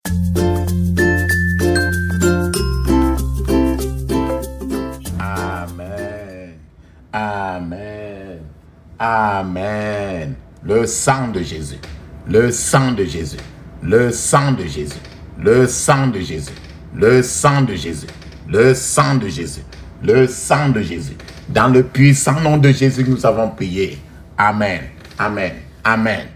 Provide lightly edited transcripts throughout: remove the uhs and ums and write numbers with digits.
Amen. Amen. Amen. Le sang de Jésus. Le sang de Jésus. Le sang de Jésus. Le sang de Jésus. Le sang de Jésus. Le sang de Jésus. Le sang de Jésus. Dans le puissant nom de Jésus, nous avons prié. Amen. Amen. Amen.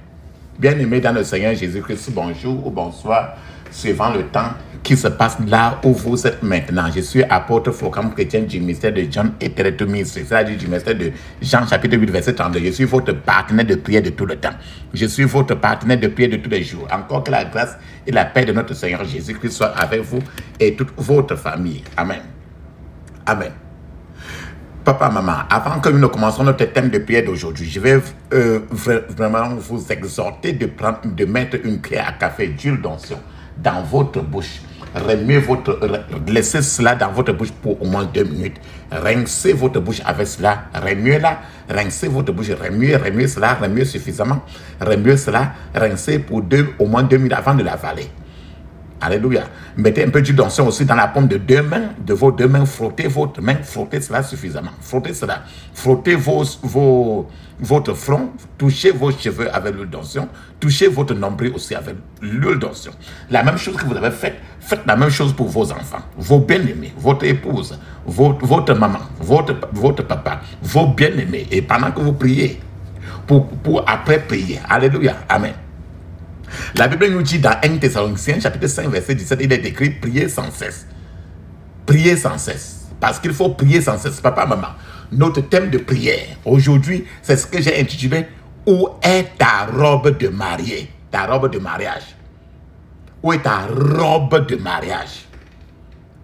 Bien-aimés dans le Seigneur Jésus-Christ, bonjour ou bonsoir, suivant le temps qui se passe là où vous êtes maintenant. Je suis apôtre Focam chrétien du ministère de John et Télétomie, c'est-à-dire du ministère de Jean chapitre 8 verset 32. Je suis votre partenaire de prière de tout le temps. Je suis votre partenaire de prière de tous les jours. Encore que la grâce et la paix de notre Seigneur Jésus-Christ soient avec vous et toute votre famille. Amen. Amen. Papa, maman, avant que nous ne commencions notre thème de prière d'aujourd'hui, je vais vraiment vous exhorter de mettre une cuillère à café d'huile d'onction dans votre bouche. Laissez cela dans votre bouche pour au moins 2 minutes. Rincez votre bouche avec cela. Remuez-la. Rincez votre bouche. Remuez cela. Remuez suffisamment. Remuez cela. Rincez pour au moins 2 minutes avant de l'avaler. Alléluia. Mettez un peu d'huile d'onction aussi dans la paume de vos deux mains. Frottez votre main. Frottez cela suffisamment. Frottez cela. Frottez votre front. Touchez vos cheveux avec l'huile d'onction. Touchez votre nombril aussi avec l'huile d'onction. La même chose que vous avez faite, faites la même chose pour vos enfants, vos bien-aimés, votre épouse, votre maman, votre papa, vos bien-aimés. Et pendant que vous priez, pour après prier. Alléluia. Amen. La Bible nous dit dans 1 Thessaloniciens chapitre 5 verset 17, il est écrit priez sans cesse. Priez sans cesse. Parce qu'il faut prier sans cesse. Papa, maman, notre thème de prière aujourd'hui, c'est ce que j'ai intitulé où est ta robe de mariée? Ta robe de mariage. Où est ta robe de mariage?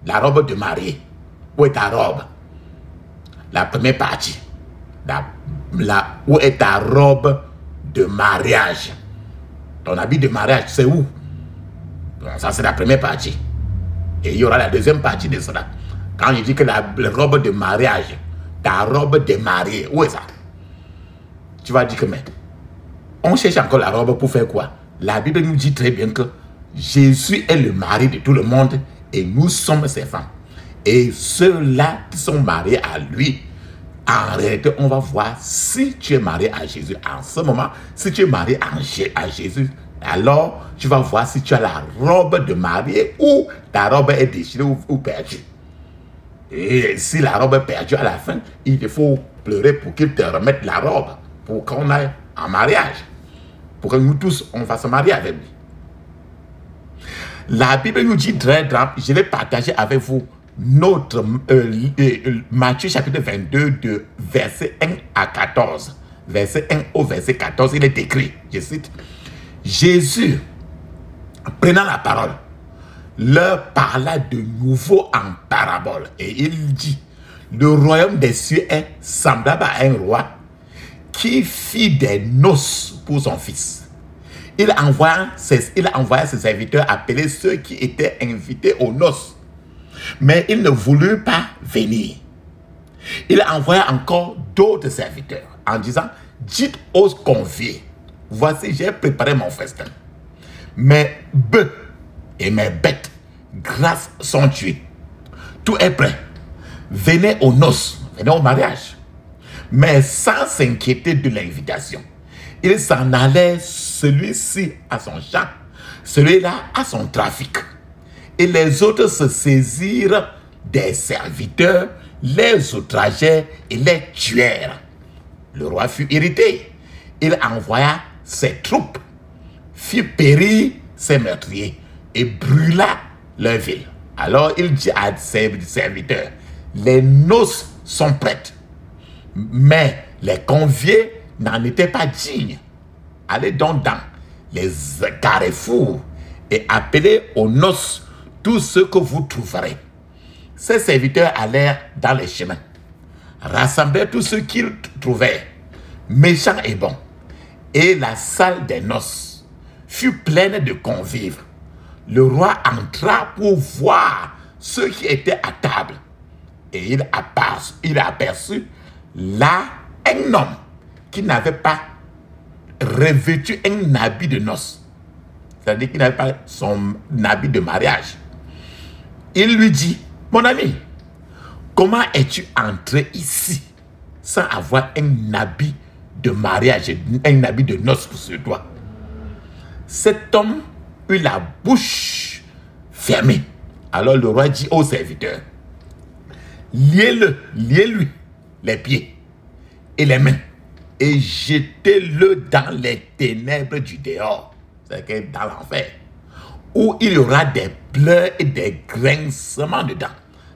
La robe de mariée. Où est ta robe? La première partie. Où est ta robe de mariage? Ton habit de mariage, c'est où? Bon, ça, c'est la première partie. Et il y aura la deuxième partie de cela. Quand je dis que la robe de mariage, ta robe de mariée, où est ça? Tu vas dire que, mais, on cherche encore la robe pour faire quoi? La Bible nous dit très bien que Jésus est le mari de tout le monde et nous sommes ses femmes. Et ceux-là qui sont mariés à lui, en réalité, on va voir si tu es marié à Jésus. En ce moment, si tu es marié à Jésus, alors tu vas voir si tu as la robe de mariée ou ta robe est déchirée ou perdue. Et si la robe est perdue à la fin, il te faut pleurer pour qu'il te remette la robe, pour qu'on aille en mariage, pour que nous tous, on va se marier avec lui. La Bible nous dit très grand, je vais partager avec vous notre Matthieu chapitre 22 de verset 1 à 14. Verset 1 au verset 14, il est écrit, je cite, Jésus, prenant la parole, leur parla de nouveau en parabole. Et il dit, le royaume des cieux est semblable à un roi qui fit des noces pour son fils. Il envoya ses serviteurs appeler ceux qui étaient invités aux noces. Mais ils ne voulurent pas venir. Il envoya encore d'autres serviteurs en disant, dites aux conviés, voici j'ai préparé mon festin. Mes bœufs et mes bêtes grasses sont tués. Tout est prêt. Venez aux noces, venez au mariage. Mais sans s'inquiéter de l'invitation. Il s'en allait, celui-ci à son champ, celui-là à son trafic. Et les autres se saisirent des serviteurs, les outragèrent et les tuèrent. Le roi fut irrité. Il envoya ses troupes, fit périr ses meurtriers et brûla leur ville. Alors il dit à ses serviteurs, les noces sont prêtes, mais les conviés n'en étaient pas dignes. Allez donc dans les carrefours et appelez aux noces tout ce que vous trouverez. Ces serviteurs allèrent dans les chemins, rassemblèrent tous ceux qu'ils trouvaient, méchants et bons. Et la salle des noces fut pleine de convives. Le roi entra pour voir ceux qui étaient à table. Et il aperçut là un homme qui n'avait pas revêtu un habit de noces. C'est-à-dire qu'il n'avait pas son habit de mariage. Il lui dit, mon ami, comment es-tu entré ici sans avoir un habit de mariage, un habit de noces sur toi? Cet homme eut la bouche fermée. Alors le roi dit au serviteur, liez-lui les pieds et les mains et jetez-le dans les ténèbres du dehors, c'est-à-dire dans l'enfer, où il y aura des pleurs et des grincements dedans,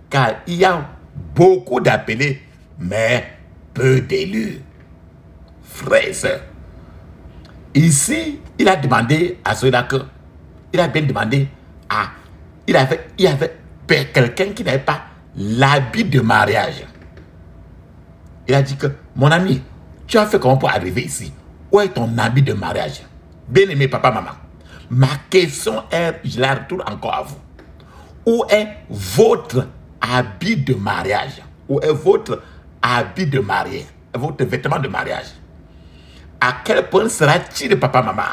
car il y a beaucoup d'appelés, mais peu d'élus. Frères et sœurs, ici, il a demandé à ceux-là que, il a bien demandé à, il y avait quelqu'un qui n'avait pas l'habit de mariage. Il a dit que, mon ami, tu as fait comment pour arriver ici? Où est ton habit de mariage? Bien-aimé papa, maman, ma question est, je la retourne encore à vous. Où est votre habit de mariage? Où est votre habit de mariée? Votre vêtement de mariage? À quel point sera-t-il, papa, maman,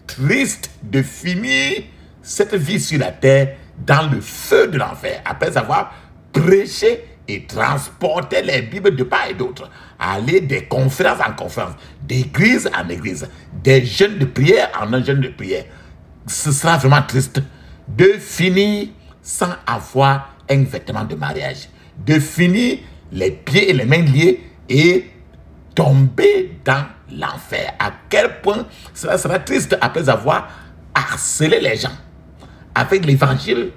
triste de finir cette vie sur la terre dans le feu de l'enfer, après avoir prêché et transporté les Bibles de part et d'autre, aller des conférences en conférences, d'église en église, des jeûnes de prière en un jeûne de prière. Ce sera vraiment triste de finir sans avoir un vêtement de mariage, de finir les pieds et les mains liés et tomber dans l'enfer. À quel point cela sera triste après avoir harcelé les gens avec l'évangile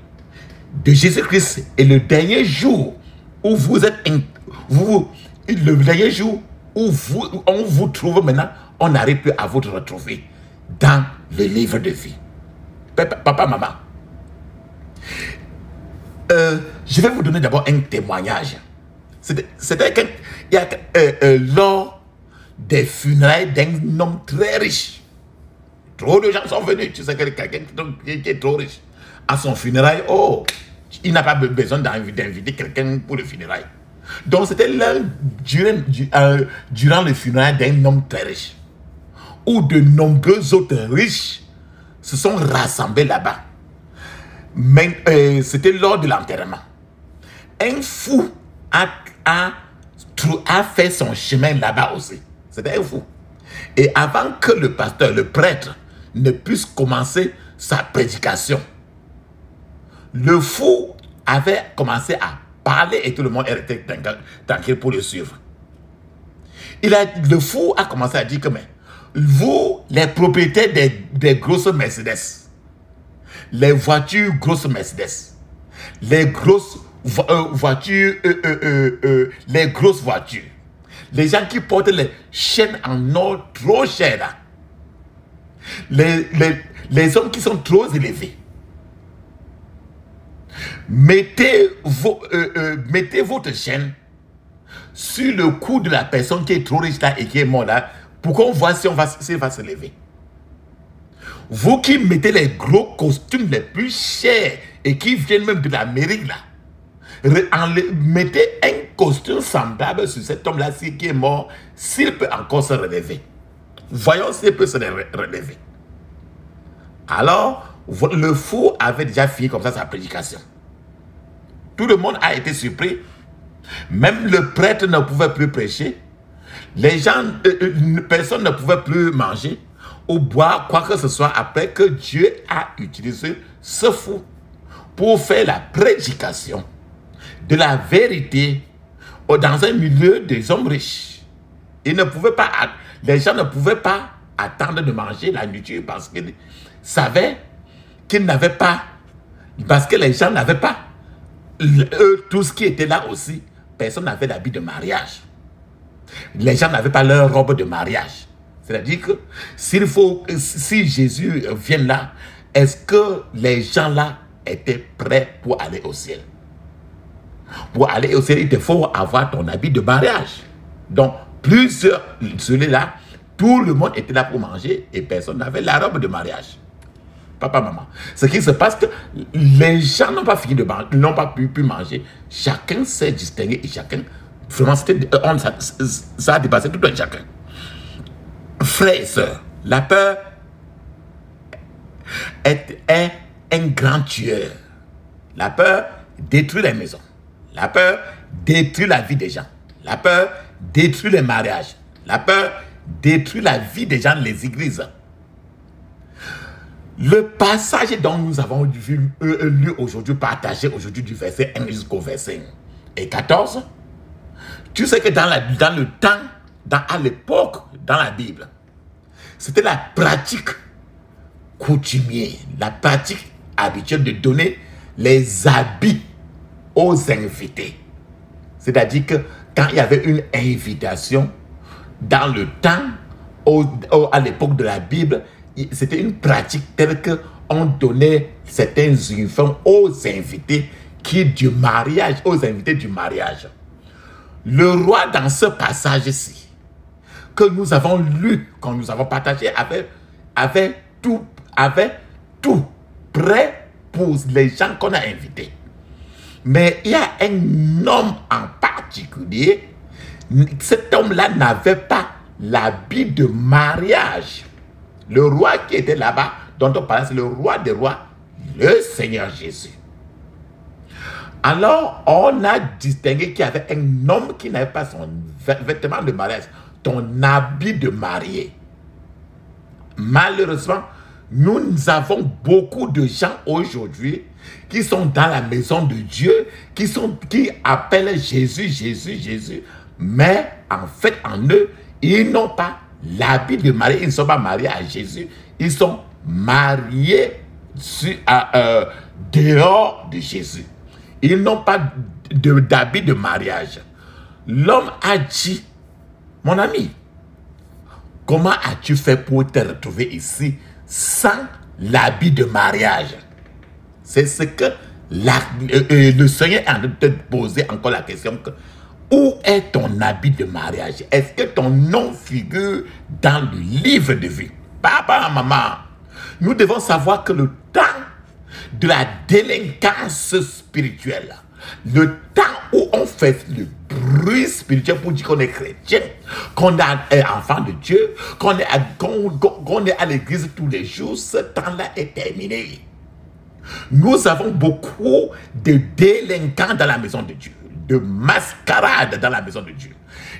de Jésus-Christ. Et le dernier jour où vous êtes, le dernier jour où on vous trouve maintenant, on n'arrive plus à vous retrouver dans le livre de vie. Papa, maman, je vais vous donner d'abord un témoignage. C'était lors des funérailles d'un homme très riche. Trop de gens sont venus. Tu sais que quelqu'un qui est trop riche, à son funérail, oh, il n'a pas besoin d'inviter quelqu'un pour le funérail. Donc c'était là, durant le funérail d'un homme très riche, où de nombreux autres riches se sont rassemblés là-bas. Mais c'était lors de l'enterrement. Un fou a fait son chemin là-bas aussi. C'était un fou. Et avant que le pasteur, le prêtre, ne puisse commencer sa prédication, le fou avait commencé à parler et tout le monde était tranquille pour le suivre. Le fou a commencé à dire que, mais vous, les propriétaires des grosses Mercedes, les voitures grosses Mercedes, les grosses voitures, les grosses voitures, les gens qui portent les chaînes en or trop chères là, les hommes qui sont trop élevés, mettez votre chaîne sur le cou de la personne qui est trop riche là et qui est morte là, pour qu'on voit s'il va se lever. Vous qui mettez les gros costumes les plus chers et qui viennent même de l'Amérique là, mettez un costume semblable sur cet homme là qui est mort, s'il peut encore se relever. Voyons s'il peut se relever. Alors, le fou avait déjà fini comme ça sa prédication. Tout le monde a été surpris. Même le prêtre ne pouvait plus prêcher. Les gens, personne ne pouvait plus manger ou boire quoi que ce soit après que Dieu a utilisé ce fou pour faire la prédication de la vérité dans un milieu des hommes riches. Les gens ne pouvaient pas attendre de manger la nourriture parce qu'ils savaient qu'ils n'avaient pas, parce que les gens n'avaient pas tout ce qui était là aussi. Personne n'avait d'habit de mariage. Les gens n'avaient pas leur robe de mariage. C'est-à-dire que si Jésus vient là, est-ce que les gens là étaient prêts pour aller au ciel? Pour aller au ciel, il te faut avoir ton habit de mariage. Donc, plusieurs, celui-là, tout le monde était là pour manger et personne n'avait la robe de mariage. Papa, maman. Ce qui se passe, que les gens n'ont pas fini de manger, n'ont pas pu manger. Chacun s'est distingué et chacun, vraiment, ça a dépassé tout un chacun. Frères et sœurs, la peur est un grand tueur. La peur détruit les maisons. La peur détruit la vie des gens. La peur détruit les mariages. La peur détruit la vie des gens, les églises. Le passage dont nous avons lu aujourd'hui, partagé aujourd'hui du verset 1 jusqu'au verset 14, tu sais que dans le temps, à l'époque, dans la Bible, c'était la pratique coutumière, la pratique habituelle de donner les habits aux invités. C'est-à-dire que quand il y avait une invitation, dans le temps, à l'époque de la Bible, c'était une pratique telle qu'on donnait certains uniformes aux invités du mariage, aux invités du mariage. Le roi, dans ce passage-ci, que nous avons lu, quand nous avons partagé, avait tout prêt pour les gens qu'on a invités. Mais il y a un homme en particulier, cet homme-là n'avait pas l'habit de mariage. Le roi qui était là-bas, dont on parlait, c'est le roi des rois, le Seigneur Jésus. Alors, on a distingué qu'il y avait un homme qui n'avait pas son vêtement de mariage, ton habit de marié. Malheureusement, nous avons beaucoup de gens aujourd'hui qui sont dans la maison de Dieu, qui appellent Jésus, Jésus, Jésus, mais en fait, en eux, ils n'ont pas l'habit de marié, ils ne sont pas mariés à Jésus, ils sont mariés dehors de Jésus. Ils n'ont pas d'habit de mariage. L'homme a dit, mon ami, comment as-tu fait pour te retrouver ici sans l'habit de mariage? C'est ce que le Seigneur est en train de te poser encore la question. Où est ton habit de mariage? Est-ce que ton nom figure dans le livre de vie? Papa, maman, nous devons savoir que le temps de la délinquance spirituelle, le temps où on fait le bruit spirituel pour dire qu'on est chrétien, qu'on est enfant de Dieu, qu'on est à l'église tous les jours, ce temps-là est terminé. Nous avons beaucoup de délinquants dans la maison de Dieu, de mascarades dans la maison de Dieu.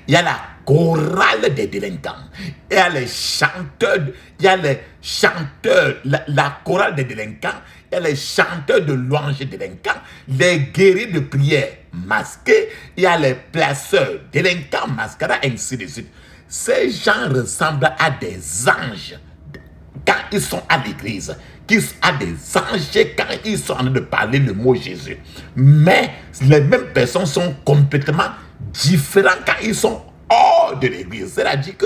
Il y a la chorale des délinquants, il y a les chanteurs, la chorale des délinquants, il y a les chanteurs de louanges délinquants, les guerriers de prière masqués, il y a les placeurs délinquants mascarades, ainsi de suite. Ces gens ressemblent à des anges quand ils sont à l'église, qui sont à des anges quand ils sont en train de parler le mot Jésus. Mais les mêmes personnes sont complètement différentes quand ils sont hors de l'église. C'est-à-dire que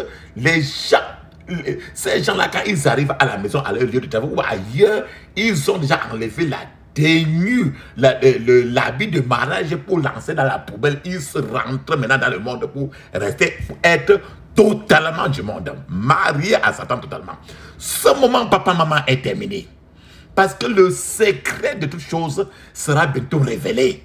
ces gens-là, quand ils arrivent à la maison, à leur lieu de travail ou ailleurs, ils ont déjà enlevé la tenue, l'habit de mariage pour lancer dans la poubelle. Ils se rentrent maintenant dans le monde pour être totalement du monde, marié à Satan totalement. Ce moment, papa, maman, est terminé. Parce que le secret de toute chose sera bientôt révélé.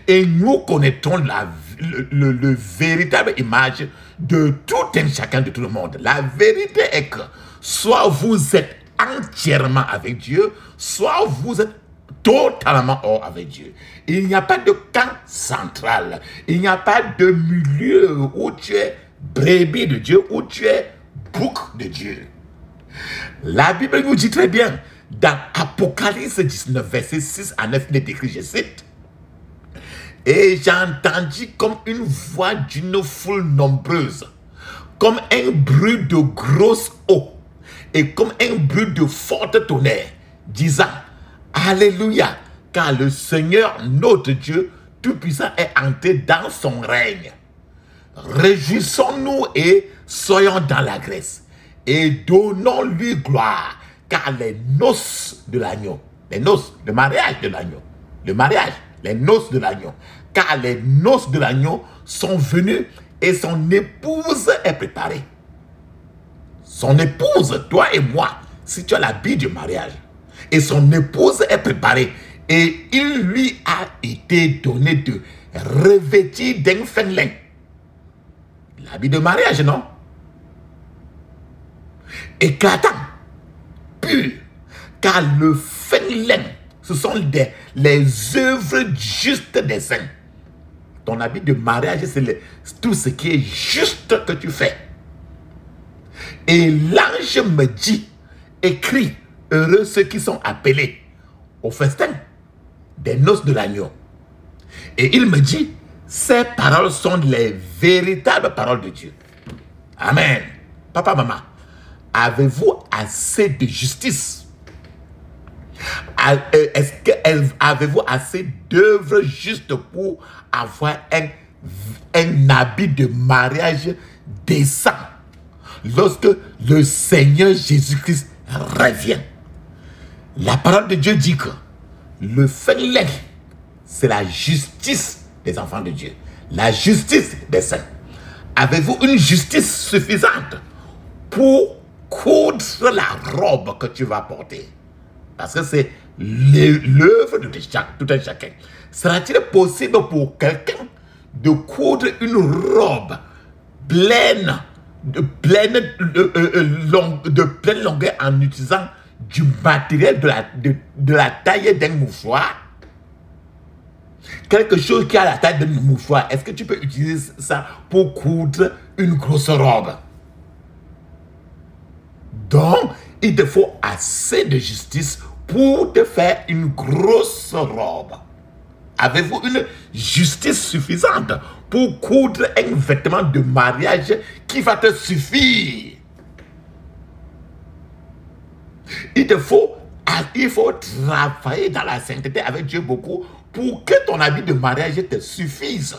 Et nous connaîtrons le véritable image de tout un chacun, de tout le monde. La vérité est que soit vous êtes entièrement avec Dieu, soit vous êtes totalement hors avec Dieu. Il n'y a pas de camp central. Il n'y a pas de milieu où tu es brebis de Dieu, où tu es bouc de Dieu. La Bible nous dit très bien, dans Apocalypse 19, verset 6 à 9, il est écrit, je cite, « Et j'entendis comme une voix d'une foule nombreuse, comme un bruit de grosse eau, et comme un bruit de forte tonnerre, disant, Alléluia, car le Seigneur, notre Dieu, Tout-Puissant, est entré dans son règne. Réjouissons-nous et soyons dans la grâce, et donnons-lui gloire, car les noces de l'agneau, les noces, le mariage de l'agneau, le mariage, les noces de l'agneau, car les noces de l'agneau sont venues et son épouse est préparée. Son épouse, toi et moi, si tu as l'habit du mariage, et son épouse est préparée, et il lui a été donné de revêtir d'un fin lin. L'habit de mariage, non? Éclatant, pur, car le Fenglen, ce sont les œuvres justes des saints. Ton habit de mariage, c'est tout ce qui est juste que tu fais. Et l'ange me dit, écris, heureux ceux qui sont appelés au festin des noces de l'agneau. Et il me dit, ces paroles sont les véritables paroles de Dieu. Amen. Papa, maman, avez-vous assez de justice? Est-ce que avez-vous assez d'œuvres justes pour avoir un habit de mariage décent lorsque le Seigneur Jésus-Christ revient? La parole de Dieu dit que le Fenglen, c'est la justice des enfants de Dieu, la justice des saints. Avez-vous une justice suffisante pour coudre la robe que tu vas porter? Parce que c'est l'œuvre de tout un chacun. Sera-t-il possible pour quelqu'un de coudre une robe pleine de pleine longueur en utilisant du matériel de la taille d'un mouchoir? Quelque chose qui a la taille d'un mouchoir, est-ce que tu peux utiliser ça pour coudre une grosse robe? Donc, il te faut assez de justice pour te faire une grosse robe. Avez-vous une justice suffisante pour coudre un vêtement de mariage qui va te suffire? Il faut travailler dans la sainteté avec Dieu beaucoup pour que ton habit de mariage te suffise.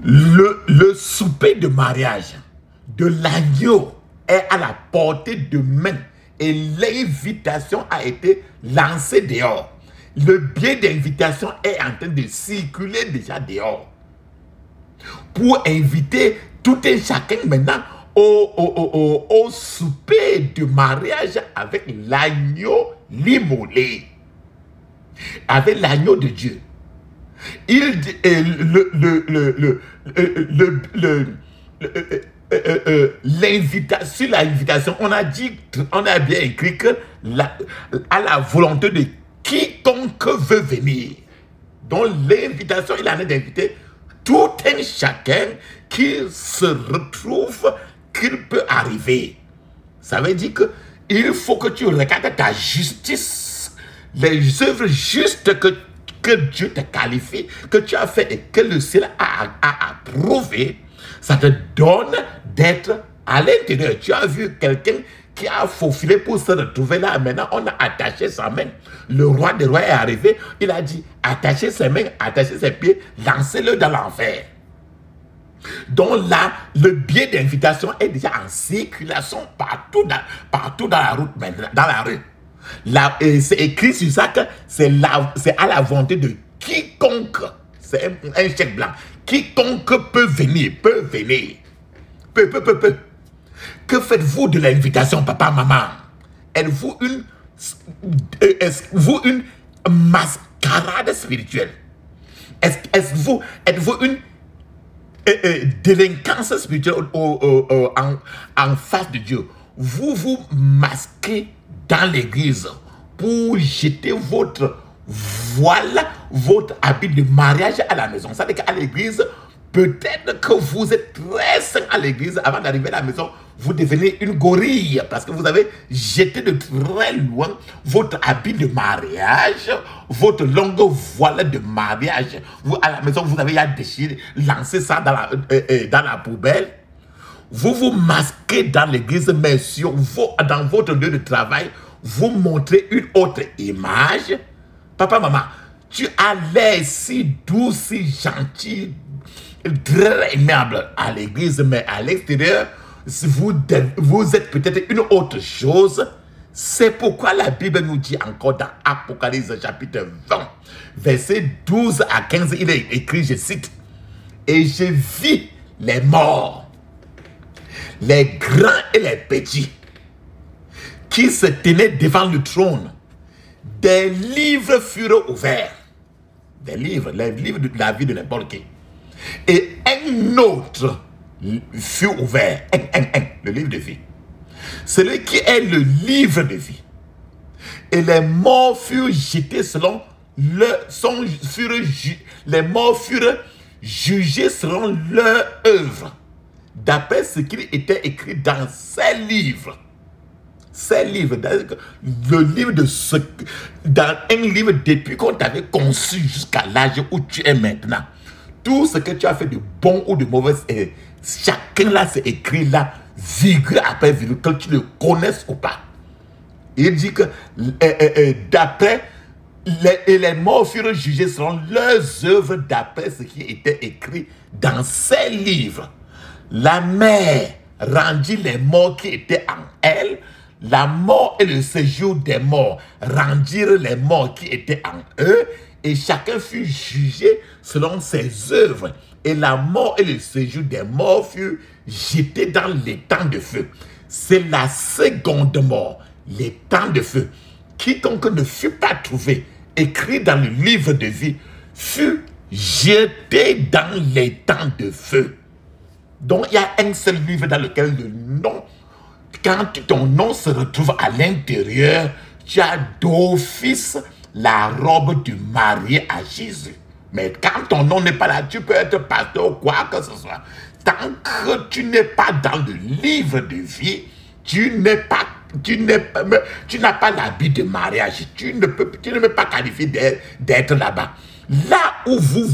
Le souper de mariage de l'agneau est à la portée de main et l'invitation a été lancée dehors. Le billet d'invitation est en train de circuler déjà dehors pour inviter tout un chacun maintenant au souper de mariage avec l'agneau l'immolé, avec l'agneau de Dieu. Sur l'invitation, on a bien écrit que à la volonté de quiconque veut venir. Donc l'invitation, il en est d'inviter tout un chacun qui se retrouve qu'il peut arriver. Ça veut dire que il faut que tu regardes ta justice, les œuvres justes que Dieu te qualifie, que tu as fait et que le ciel a approuvé. Ça te donne d'être à l'intérieur. Tu as vu quelqu'un qui a faufilé pour se retrouver là. Maintenant, on a attaché sa main. Le roi des rois est arrivé. Il a dit, attachez ses mains, attachez ses pieds, lancez-le dans l'enfer. Donc là, le billet d'invitation est déjà en circulation partout dans la route, dans la rue. Là, c'est écrit sur ça que c'est à la volonté de quiconque. C'est un chèque blanc. Quiconque peut venir, peut venir. Peut. Que faites-vous de l'invitation, papa, maman? Êtes-vous une mascarade spirituelle? Êtes-vous une délinquance spirituelle en face de Dieu? Vous vous masquez dans l'église pour jeter votre voile, votre habit de mariage à la maison. Ça veut dire qu'à l'église, peut-être que vous êtes très saint à l'église, avant d'arriver à la maison, vous devenez une gorille parce que vous avez jeté de très loin votre habit de mariage, votre longue voile de mariage. Vous, à la maison, vous avez déjà déchiré, lancé ça dans la poubelle. Vous vous masquez dans l'église, mais dans votre lieu de travail, vous montrez une autre image. Papa, maman, tu as l'air si doux, si gentil, très aimable à l'église, mais à l'extérieur, vous êtes peut-être une autre chose. C'est pourquoi la Bible nous dit encore dans Apocalypse chapitre 20, versets 12 à 15, il est écrit, je cite, « Et je vis les morts, les grands et les petits, qui se tenaient devant le trône. Des livres furent ouverts. » Des livres, les livres de la vie de n'importe qui. Et un autre fut ouvert, le livre de vie. celui qui est le livre de vie. Et les morts furent jetés selon les morts furent jugés selon leur œuvre, d'après ce qu'il était écrit dans ces livres. Ces livres, le livre de ce, dans un livre depuis qu'on t'avait conçu jusqu'à l'âge où tu es maintenant. Tout ce que tu as fait de bon ou de mauvais, chacun là c'est écrit là, virgule après virgule, que tu le connaisses ou pas. Il dit que d'après, les morts furent jugés selon leurs œuvres d'après ce qui était écrit dans ces livres. La mer rendit les morts qui étaient en elle. La mort et le séjour des morts rendirent les morts qui étaient en eux. Et chacun fut jugé selon ses œuvres. Et la mort et le séjour des morts furent jetés dans les temps de feu. C'est la seconde mort, les temps de feu. Quiconque ne fut pas trouvé écrit dans le livre de vie fut jeté dans les temps de feu. Donc il y a un seul livre dans lequel le nom, quand ton nom se retrouve à l'intérieur, tu as d'office la robe du marié à Jésus. Mais quand ton nom n'est pas là, tu peux être pasteur ou quoi que ce soit. Tant que tu n'es pas dans le livre de vie, tu n'as pas l'habit de mariage. Tu ne peux pas qualifier d'être là-bas. Là où vous,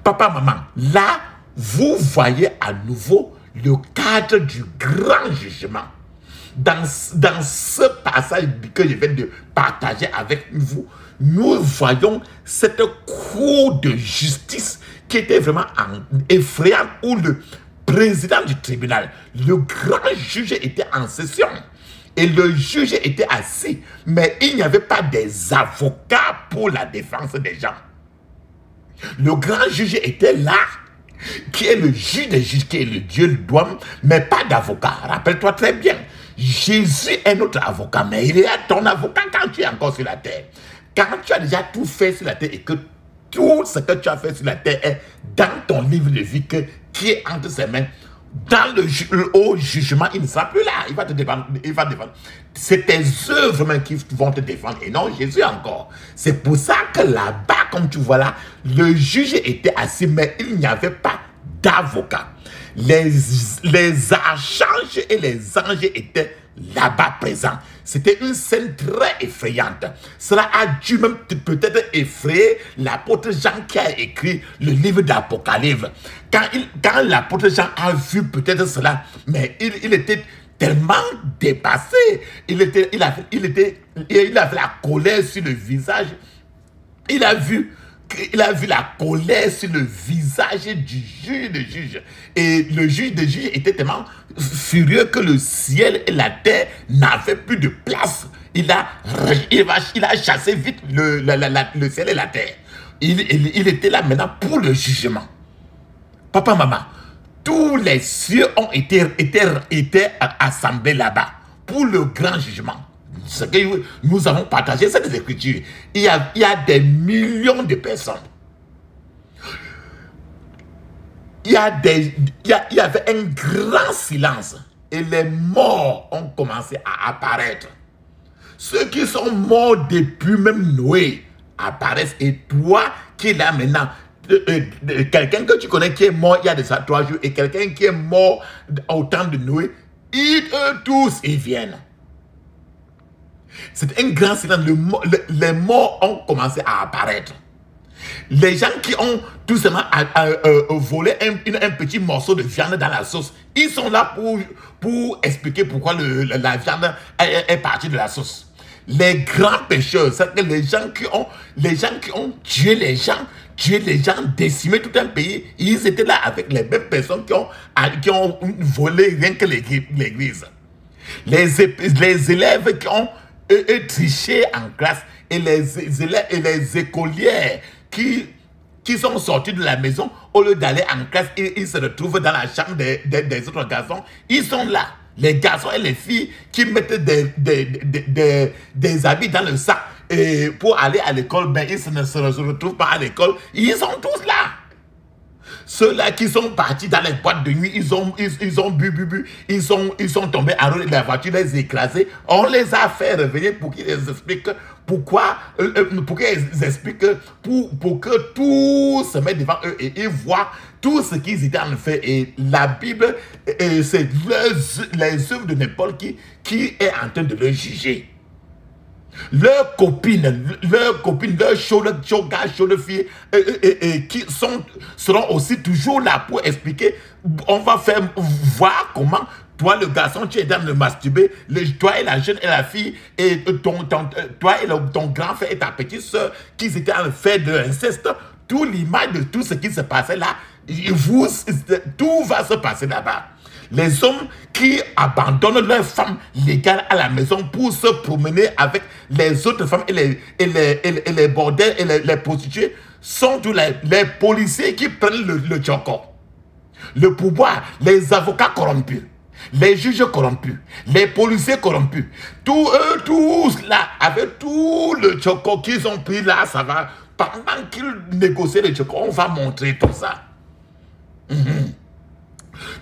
papa, maman, là, vous voyez à nouveau le cadre du grand jugement. Dans ce passage que je viens de partager avec vous, nous voyons cette cour de justice qui était vraiment effrayante, où le président du tribunal, le grand juge était en session. Et le juge était assis, mais il n'y avait pas des avocats pour la défense des gens. Le grand juge était là, qui est le juge des juges, qui est le Dieu d'homme, mais pas d'avocat. Rappelle-toi très bien, Jésus est notre avocat, mais il est ton avocat quand tu es encore sur la terre. Quand tu as déjà tout fait sur la terre et que tout ce que tu as fait sur la terre est dans ton livre de vie qui est entre ses mains, dans au jugement, il ne sera plus là. Il va te défendre. C'est tes œuvres même qui vont te défendre et non Jésus encore. C'est pour ça que là-bas, comme tu vois là, le juge était assis, mais il n'y avait pas d'avocat. Les archanges et les anges étaient là-bas présents. C'était une scène très effrayante. Cela a dû même peut-être effrayer l'apôtre Jean qui a écrit le livre d'Apocalypse. Quand l'apôtre Jean a vu peut-être cela, mais il était tellement dépassé. Il avait la colère sur le visage. Il a vu la colère sur le visage du juge de juge. Et le juge de juge était tellement furieux que le ciel et la terre n'avaient plus de place. Il a chassé vite le ciel et la terre. Il était là maintenant pour le jugement. Papa, maman, tous les cieux ont été assemblés là-bas pour le grand jugement. Ce que nous avons partagé, c'est des Écritures. Il y a des millions de personnes. Il y avait un grand silence. Et les morts ont commencé à apparaître. Ceux qui sont morts depuis même Noé apparaissent. Et toi qui es là maintenant, quelqu'un que tu connais qui est mort il y a de ça 3 jours, et quelqu'un qui est mort au temps de Noé, eux tous, ils viennent. C'est un grand silence. Les morts ont commencé à apparaître. Les gens qui ont tout simplement volé un petit morceau de viande dans la sauce, ils sont là pour expliquer pourquoi la viande est partie de la sauce. Les grands pécheurs, c'est que les gens qui ont tué les gens, décimé tout un pays, ils étaient là avec les mêmes personnes qui ont volé rien que l'église. Les élèves qui ont triché en classe, et les élèves et les écolières qui sont sortis de la maison, au lieu d'aller en classe, ils se retrouvent dans la chambre des autres garçons. Ils sont là, les garçons et les filles qui mettent des habits dans le sac pour aller à l'école, mais ils ne se retrouvent pas à l'école. Ils sont tous là. Ceux-là qui sont partis dans les boîtes de nuit, ils ont bu, ils sont tombés à rouler de la voiture, les écraser. On les a fait revenir pour qu'ils expliquent pourquoi, pour qu'ils expliquent, pour que tout se mette devant eux et ils voient tout ce qu'ils étaient en fait. Et la Bible, c'est les œuvres de n'importe qui est en train de le juger. Leurs copines, leurs gars, chaudes filles, qui seront aussi toujours là pour expliquer. On va faire voir comment toi, le garçon, tu es dans le masturber, toi et la jeune et la fille, et toi et ton grand frère et ta petite soeur, qui étaient en fait de l'inceste, tout l'image de tout ce qui se passait là, tout va se passer là-bas. Les hommes qui abandonnent leurs femmes légales à la maison pour se promener avec les autres femmes et les bordels et les prostituées sont tous les policiers qui prennent le choco. Le pouvoir, les avocats corrompus, les juges corrompus, les policiers corrompus, tous là, avec tout le choco qu'ils ont pris là, ça va, pendant qu'ils négocient le choco, on va montrer tout ça.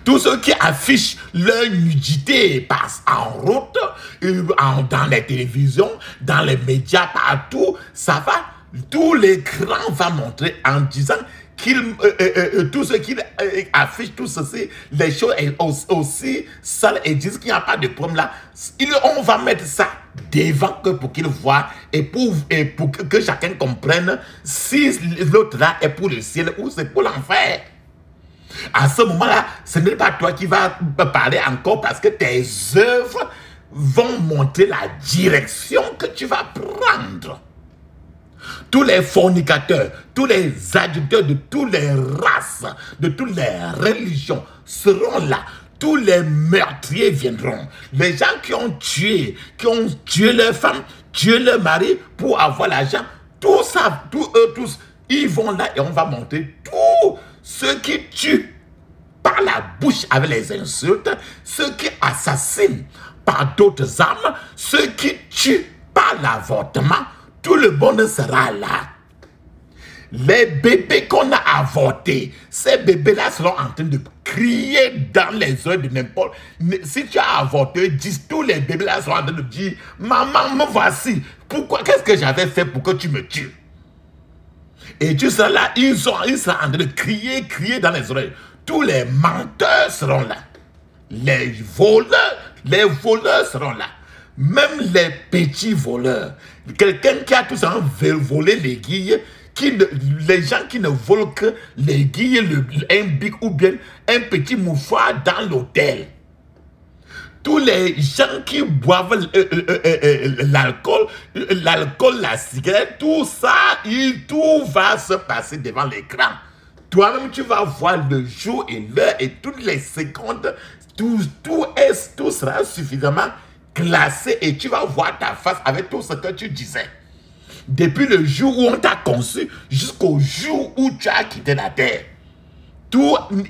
Tous ceux qui affichent leur nudité passent en route, dans les télévisions, dans les médias, partout, ça va, tout l'écran va montrer en disant tous ceux qui affichent tout ceci, les choses aussi sales et disent qu'il n'y a pas de problème là, on va mettre ça devant pour qu'ils voient et pour que chacun comprenne si l'autre là est pour le ciel ou c'est pour l'enfer. À ce moment-là, ce n'est pas toi qui vas parler encore parce que tes œuvres vont montrer la direction que tu vas prendre. Tous les fornicateurs, tous les adultères de toutes les races, de toutes les religions seront là. Tous les meurtriers viendront. Les gens qui ont tué leurs femmes, tué leurs maris pour avoir l'argent, tout ça, eux tous, ils vont là et on va montrer tout. Ceux qui tuent par la bouche avec les insultes, ceux qui assassinent par d'autres armes, ceux qui tuent par l'avortement, tout le monde sera là. Les bébés qu'on a avortés, ces bébés-là seront en train de crier dans les oreilles de n'importe. Si tu as avorté, tous les bébés-là seront en train de dire, maman, me voici. Pourquoi? Qu'est-ce que j'avais fait pour que tu me tues? Et tu seras là, ils seront en train de crier dans les oreilles. Tous les menteurs seront là. Les voleurs seront là. Même les petits voleurs. Quelqu'un qui a tout ça volé les guilles, les gens qui ne volent que les guilles, un bic ou bien un petit mouchoir dans l'hôtel. Tous les gens qui boivent l'alcool, la cigarette, tout ça, tout va se passer devant l'écran. Toi-même, tu vas voir le jour et l'heure et toutes les secondes, tout sera suffisamment classé et tu vas voir ta face avec tout ce que tu disais. Depuis le jour où on t'a conçu jusqu'au jour où tu as quitté la terre.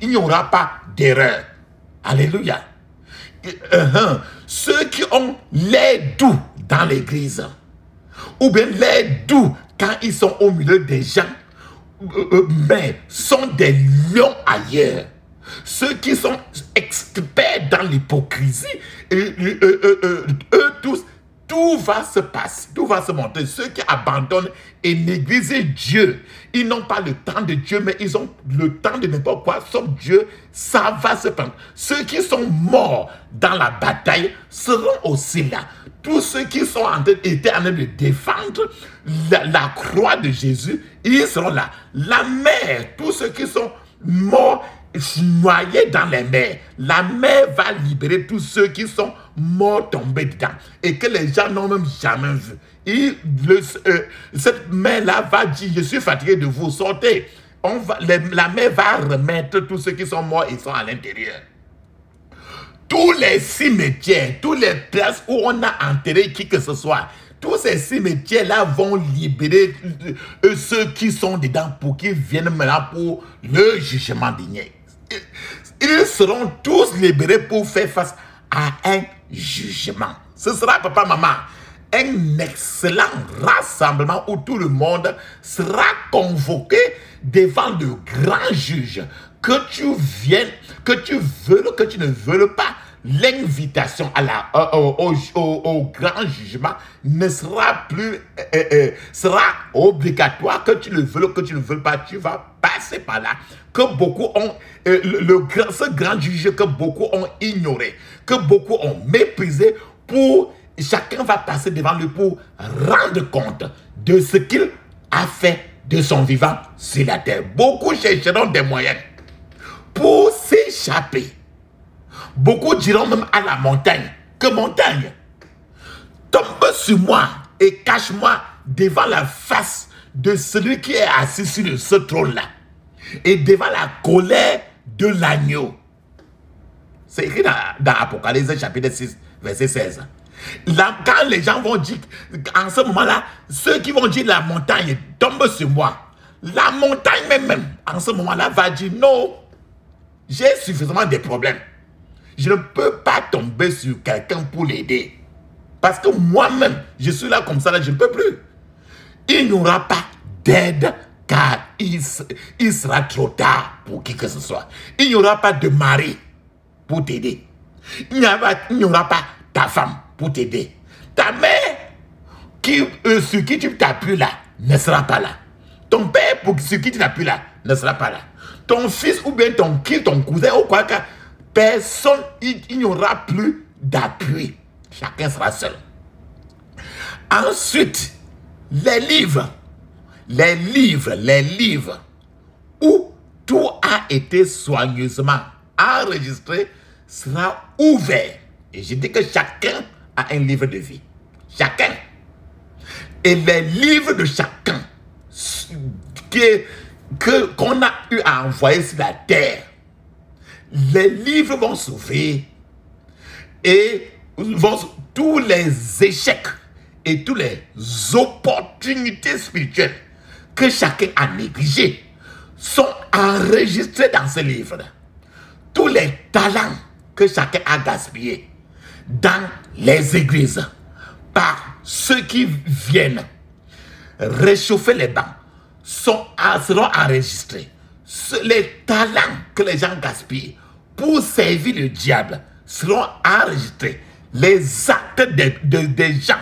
Il n'y aura pas d'erreur. Alléluia. Ceux qui ont l'air doux dans l'église, ou bien l'air doux quand ils sont au milieu des gens, mais sont des lions ailleurs. Ceux qui sont experts dans l'hypocrisie, eux tous, tout va se passer, tout va se montrer. Ceux qui abandonnent et négligent Dieu, ils n'ont pas le temps de Dieu, mais ils ont le temps de n'importe quoi, sauf Dieu, ça va se prendre. Ceux qui sont morts dans la bataille seront aussi là. Tous ceux qui étaient en train de défendre la croix de Jésus, ils seront là. La mer, tous ceux qui sont morts, noyés dans les mers, la mer va libérer tous ceux qui sont morts tombés dedans et que les gens n'ont même jamais vu. Cette mer-là va dire, je suis fatigué de vous, sortez. La mer va remettre tous ceux qui sont morts et sont à l'intérieur. Tous les cimetières, toutes les places où on a enterré qui que ce soit, tous ces cimetières-là vont libérer ceux qui sont dedans pour qu'ils viennent maintenant pour le jugement dernier. Ils seront tous libérés pour faire face à un jugement. Ce sera, papa, maman, un excellent rassemblement où tout le monde sera convoqué devant le grand juge. Que tu viennes, que tu veuilles, que tu ne veuilles pas, l'invitation au grand jugement ne sera plus, sera obligatoire, que tu le veuilles, que tu ne veuilles pas, tu vas passer par là. Que beaucoup ont, ce grand juge que beaucoup ont ignoré, que beaucoup ont méprisé, chacun va passer devant lui pour rendre compte de ce qu'il a fait de son vivant sur la terre. Beaucoup chercheront des moyens pour s'échapper. Beaucoup diront même à la montagne, que montagne, tombe sur moi et cache-moi devant la face de celui qui est assis sur ce trône-là et devant la colère de l'agneau. C'est écrit dans Apocalypse chapitre 6, verset 16. Là, quand les gens vont dire, en ce moment-là, ceux qui vont dire la montagne tombe sur moi, la montagne même en ce moment-là va dire non, j'ai suffisamment de problèmes. Je ne peux pas tomber sur quelqu'un pour l'aider. Parce que moi-même, je suis là comme ça, là, je ne peux plus. Il n'y aura pas d'aide car il sera trop tard pour qui que ce soit. Il n'y aura pas de mari pour t'aider. Il n'y aura pas ta femme pour t'aider. Ta mère, sur qui tu t'appuies là, ne sera pas là. Ton père, sur qui tu t'appuies là, ne sera pas là. Ton fils ou bien ton cousin ou quoi que personne, il n'y aura plus d'appui. Chacun sera seul. Ensuite, les livres où tout a été soigneusement enregistré sera ouvert. Et je dis que chacun a un livre de vie. Chacun. Et les livres de chacun qu'on a eu à envoyer sur la terre, les livres vont s'ouvrir et tous les échecs et toutes les opportunités spirituelles que chacun a négligées sont enregistrés dans ce livre. Tous les talents que chacun a gaspillés dans les églises par ceux qui viennent réchauffer les bancs seront enregistrés. Les talents que les gens gaspillent pour servir le diable seront enregistrés. Les actes des gens,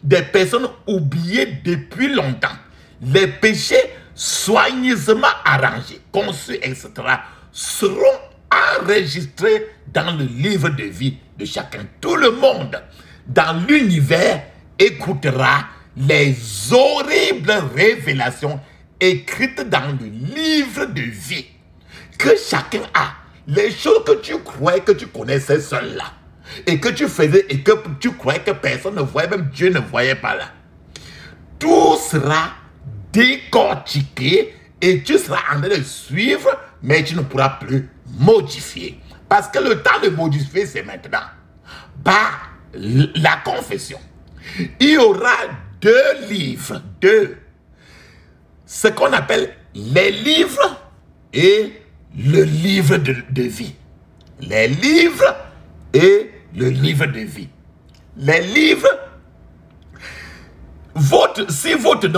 des personnes oubliées depuis longtemps, les péchés soigneusement arrangés, conçus, etc., seront enregistrés dans le livre de vie de chacun. Tout le monde dans l'univers écoutera les horribles révélations écrites dans le livre de vie que chacun a. Les choses que tu croyais que tu connaissais seul là et que tu faisais et que tu croyais que personne ne voyait, même Dieu ne voyait pas là, tout sera décortiqué et tu seras en train de suivre, mais tu ne pourras plus modifier. Parce que le temps de modifier, c'est maintenant. Par la confession. Il y aura deux livres, ce qu'on appelle les livres et le livre de vie. Les livres et le livre de vie. Les livres, si votre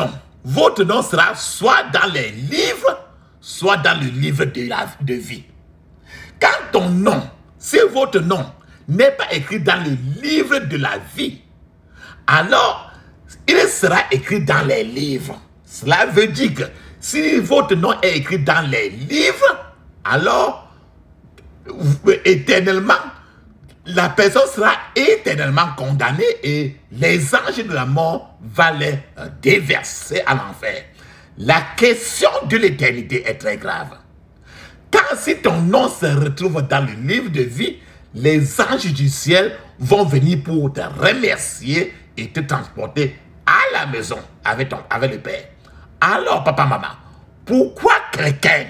nom sera soit dans les livres, soit dans le livre de vie. Quand ton nom, si votre nom n'est pas écrit dans le livre de la vie, alors il sera écrit dans les livres. Cela veut dire que si votre nom est écrit dans les livres, alors éternellement, la personne sera éternellement condamnée et les anges de la mort vont les déverser à l'enfer. La question de l'éternité est très grave. Car si ton nom se retrouve dans le livre de vie, les anges du ciel vont venir pour te remercier et te transporter à la maison avec le Père. Alors, papa, maman, pourquoi quelqu'un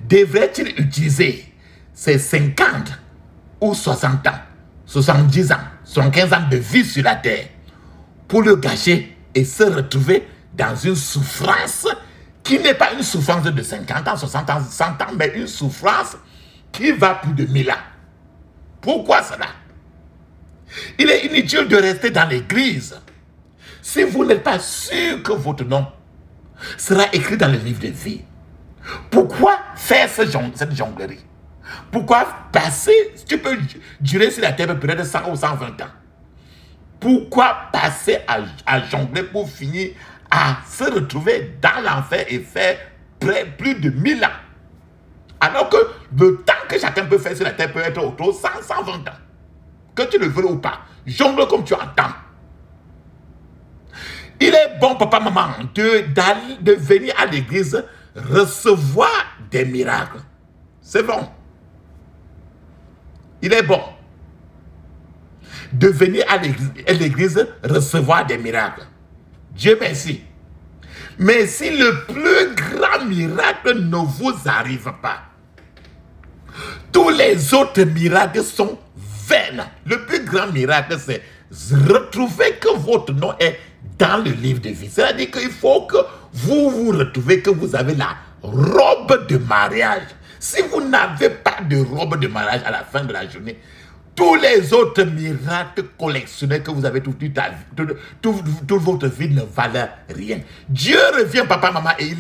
devrait-il utiliser ses 50 ou 60 ans, 70 ans, 75 ans de vie sur la terre pour le gâcher et se retrouver dans une souffrance qui n'est pas une souffrance de 50 ans, 60 ans, 100 ans, mais une souffrance qui va plus de 1000 ans. Pourquoi cela? Il est inutile de rester dans l'église si vous n'êtes pas sûr que votre nom sera écrit dans le livre de vie. Pourquoi faire cette jonglerie? Pourquoi passer, tu peux durer sur la terre peut-être 100 ou 120 ans. Pourquoi passer à jongler pour finir à se retrouver dans l'enfer et faire plus de 1000 ans? Alors que le temps que chacun peut faire sur la terre peut être autour de 100, 120 ans. Que tu le veux ou pas, jongle comme tu entends. Il est bon, papa, maman, de venir à l'église recevoir des miracles. C'est bon. Il est bon de venir à l'église recevoir des miracles. Dieu merci. Mais si le plus grand miracle ne vous arrive pas, tous les autres miracles sont vains. Le plus grand miracle, c'est retrouver que votre nom est dans le livre de vie. C'est-à-dire qu'il faut que vous vous retrouvez, que vous avez la robe de mariage. Si vous n'avez pas de robe de mariage à la fin de la journée, tous les autres miracles collectionnés que vous avez toute votre vie ne valent rien. Dieu revient, papa, maman, et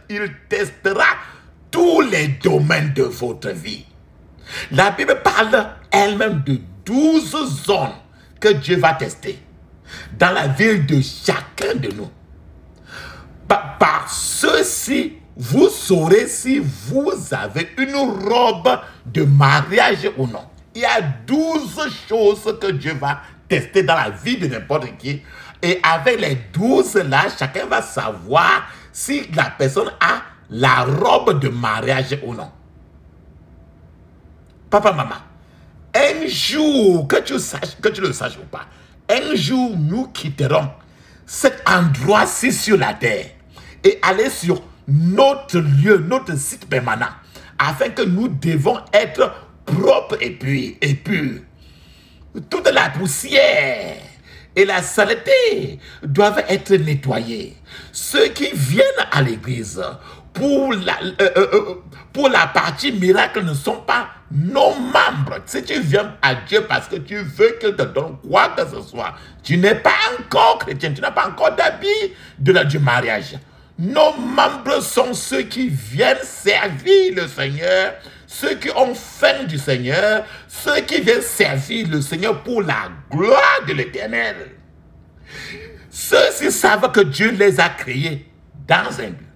il testera tous les domaines de votre vie. La Bible parle elle-même de 12 zones que Dieu va tester dans la vie de chacun de nous. Par ceci, vous saurez si vous avez une robe de mariage ou non. Il y a 12 choses que Dieu va tester dans la vie de n'importe qui. Et avec les 12 là, chacun va savoir si la personne a la robe de mariage ou non. Papa, maman, un jour, que tu le saches ou pas, un jour nous quitterons cet endroit-ci sur la terre et aller sur notre lieu, notre site permanent, afin que nous devons être propres et purs. Toute la poussière et la saleté doivent être nettoyées. Ceux qui viennent à l'église pour la partie miracle ne sont pas nos membres. Si tu viens à Dieu parce que tu veux qu'il te donne quoi que ce soit, tu n'es pas encore chrétien, tu n'as pas encore d'habit du mariage. Nos membres sont ceux qui viennent servir le Seigneur, ceux qui ont faim du Seigneur, ceux qui viennent servir le Seigneur pour la gloire de l'Éternel. Ceux-ci savent que Dieu les a créés dans un but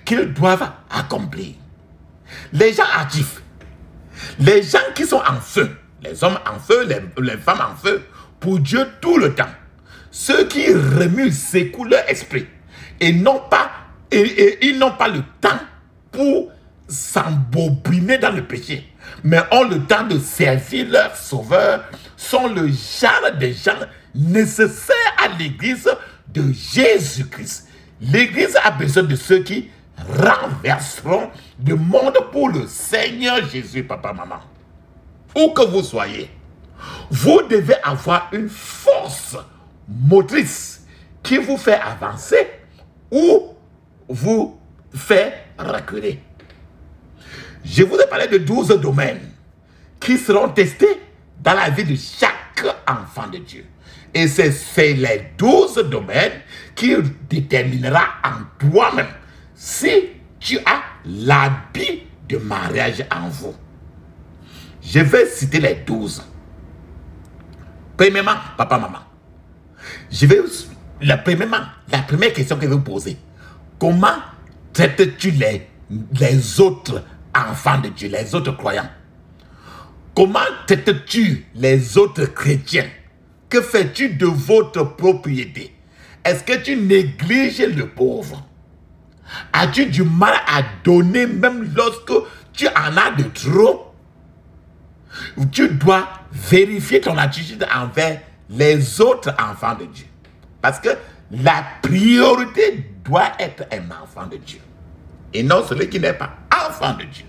qu'ils doivent accomplir. Les gens actifs, les gens qui sont en feu, les hommes en feu, les femmes en feu, pour Dieu tout le temps. Ceux qui remuent, secouent leur esprit et ils n'ont pas le temps pour s'embobiner dans le péché, mais ont le temps de servir leur sauveur, sont le genre de gens nécessaires à l'église de Jésus-Christ. L'église a besoin de ceux qui renverseront le monde pour le Seigneur Jésus, papa, maman. Où que vous soyez, vous devez avoir une force motrice qui vous fait avancer ou vous fait reculer. Je vous ai parlé de 12 domaines qui seront testés dans la vie de chaque enfant de Dieu. Et c'est les 12 domaines qui déterminera en toi-même si tu as l'habit de mariage en vous. Je vais citer les 12. Premièrement, papa, maman, la première question que je vais vous poser, comment traites-tu les autres enfants de Dieu, les autres croyants? Comment traites-tu les autres chrétiens? Que fais-tu de votre propriété? Est-ce que tu négliges le pauvre? As-tu du mal à donner même lorsque tu en as de trop? Tu dois vérifier ton attitude envers les autres enfants de Dieu. Parce que la priorité doit être un enfant de Dieu. Et non celui qui n'est pas enfant de Dieu.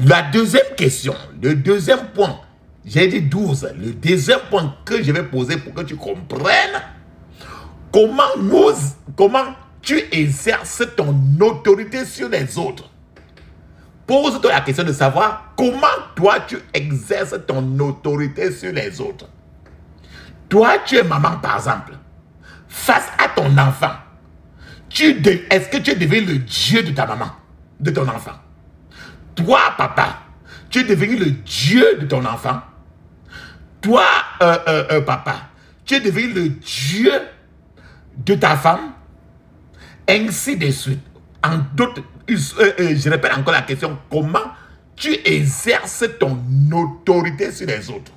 La deuxième question, le deuxième point, j'ai dit 12, le deuxième point que je vais poser pour que tu comprennes comment tu exerces ton autorité sur les autres. pose-toi la question de savoir comment toi tu exerces ton autorité sur les autres. Toi, tu es maman par exemple. Face à ton enfant, est-ce que tu es devenu le Dieu de ta maman, de ton enfant? Toi, papa, tu es devenu le Dieu de ton enfant. Toi, papa, tu es devenu le Dieu de ta femme. Ainsi de suite. En d'autres, je répète encore la question. Comment tu exerces ton autorité sur les autres?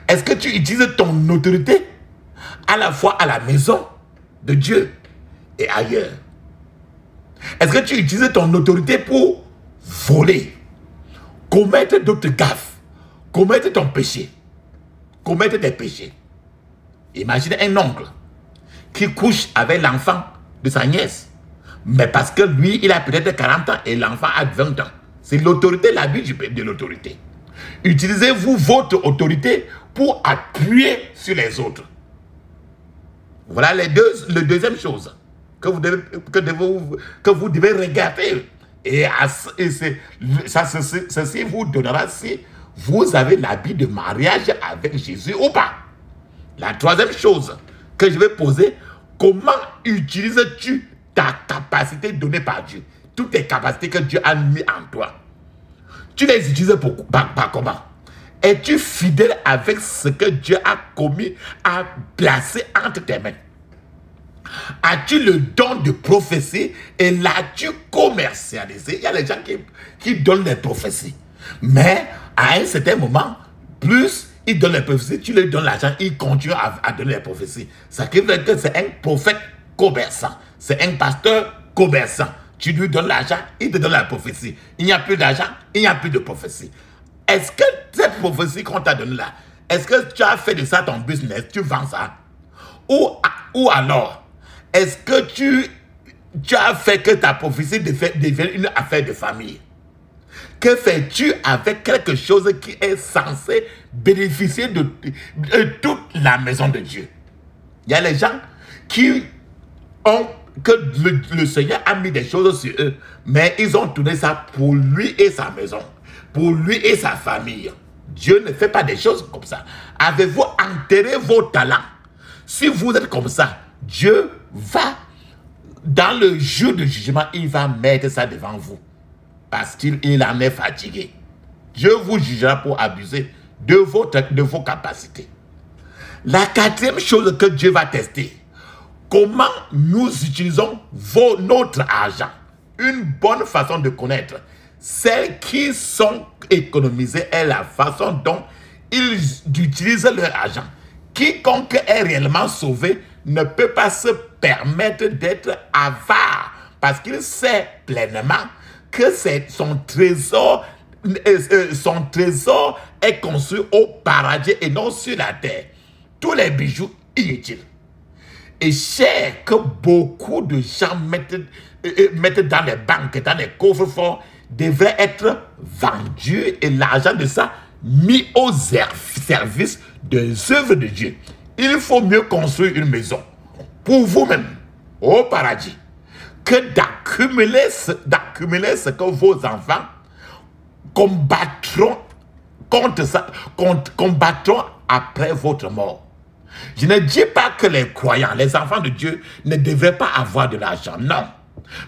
Est-ce que tu utilises ton autorité à la fois à la maison de Dieu et ailleurs? Est-ce que tu utilises ton autorité pour voler, commettre d'autres gaffes, commettre ton péché, commettre des péchés? Imaginez un oncle qui couche avec l'enfant de sa nièce, mais parce que lui, il a peut-être 40 ans et l'enfant a 20 ans. C'est l'autorité, l'abus de l'autorité. Utilisez-vous votre autorité pour appuyer sur les autres. Voilà la deuxième chose que vous devez regarder. Et ceci vous donnera si vous avez l'habit de mariage avec Jésus ou pas. La troisième chose que je vais poser, comment utilises-tu ta capacité donnée par Dieu? Toutes les capacités que Dieu a mis en toi. Tu les utilises par comment? Es-tu fidèle avec ce que Dieu a commis, a placé entre tes mains? As-tu le don de prophétie et l'as-tu commercialisé? Il y a les gens qui donnent les prophéties. Mais à un certain moment, plus ils donnent les prophéties, tu leur donnes l'argent, ils continuent à donner les prophéties. Ça veut dire que c'est un prophète commerçant. C'est un pasteur commerçant. Tu lui donnes l'argent, il te donne la prophétie. Il n'y a plus d'argent, il n'y a plus de prophétie. Est-ce que cette prophétie qu'on t'a donnée là, est-ce que tu as fait de ça ton business, tu vends ça? Ou alors, est-ce que tu as fait que ta prophétie devienne une affaire de famille? Que fais-tu avec quelque chose qui est censé bénéficier de toute la maison de Dieu? Il y a les gens qui ont, que le Seigneur a mis des choses sur eux, mais ils ont tourné ça pour lui et sa maison, pour lui et sa famille. Dieu ne fait pas des choses comme ça. Avez-vous enterré vos talents? Si vous êtes comme ça, Dieu va, dans le jour de jugement, il va mettre ça devant vous. Parce qu'il en est fatigué. Dieu vous jugera pour abuser de vos capacités. La quatrième chose que Dieu va tester, comment nous utilisons notre argent. Une bonne façon de connaître celles qui sont économisées est la façon dont ils utilisent leur argent. Quiconque est réellement sauvé ne peut pas se permettre d'être avare parce qu'il sait pleinement que son trésor est construit au paradis et non sur la terre. Tous les bijoux inutiles et chers que beaucoup de gens mettent dans les banques, dans les coffres forts, devraient être vendus et l'argent de ça mis au service des œuvres de Dieu. Il faut mieux construire une maison pour vous-même au paradis que d'accumuler ce que vos enfants combattront combattront après votre mort. Je ne dis pas que les croyants, les enfants de Dieu ne devraient pas avoir de l'argent, non.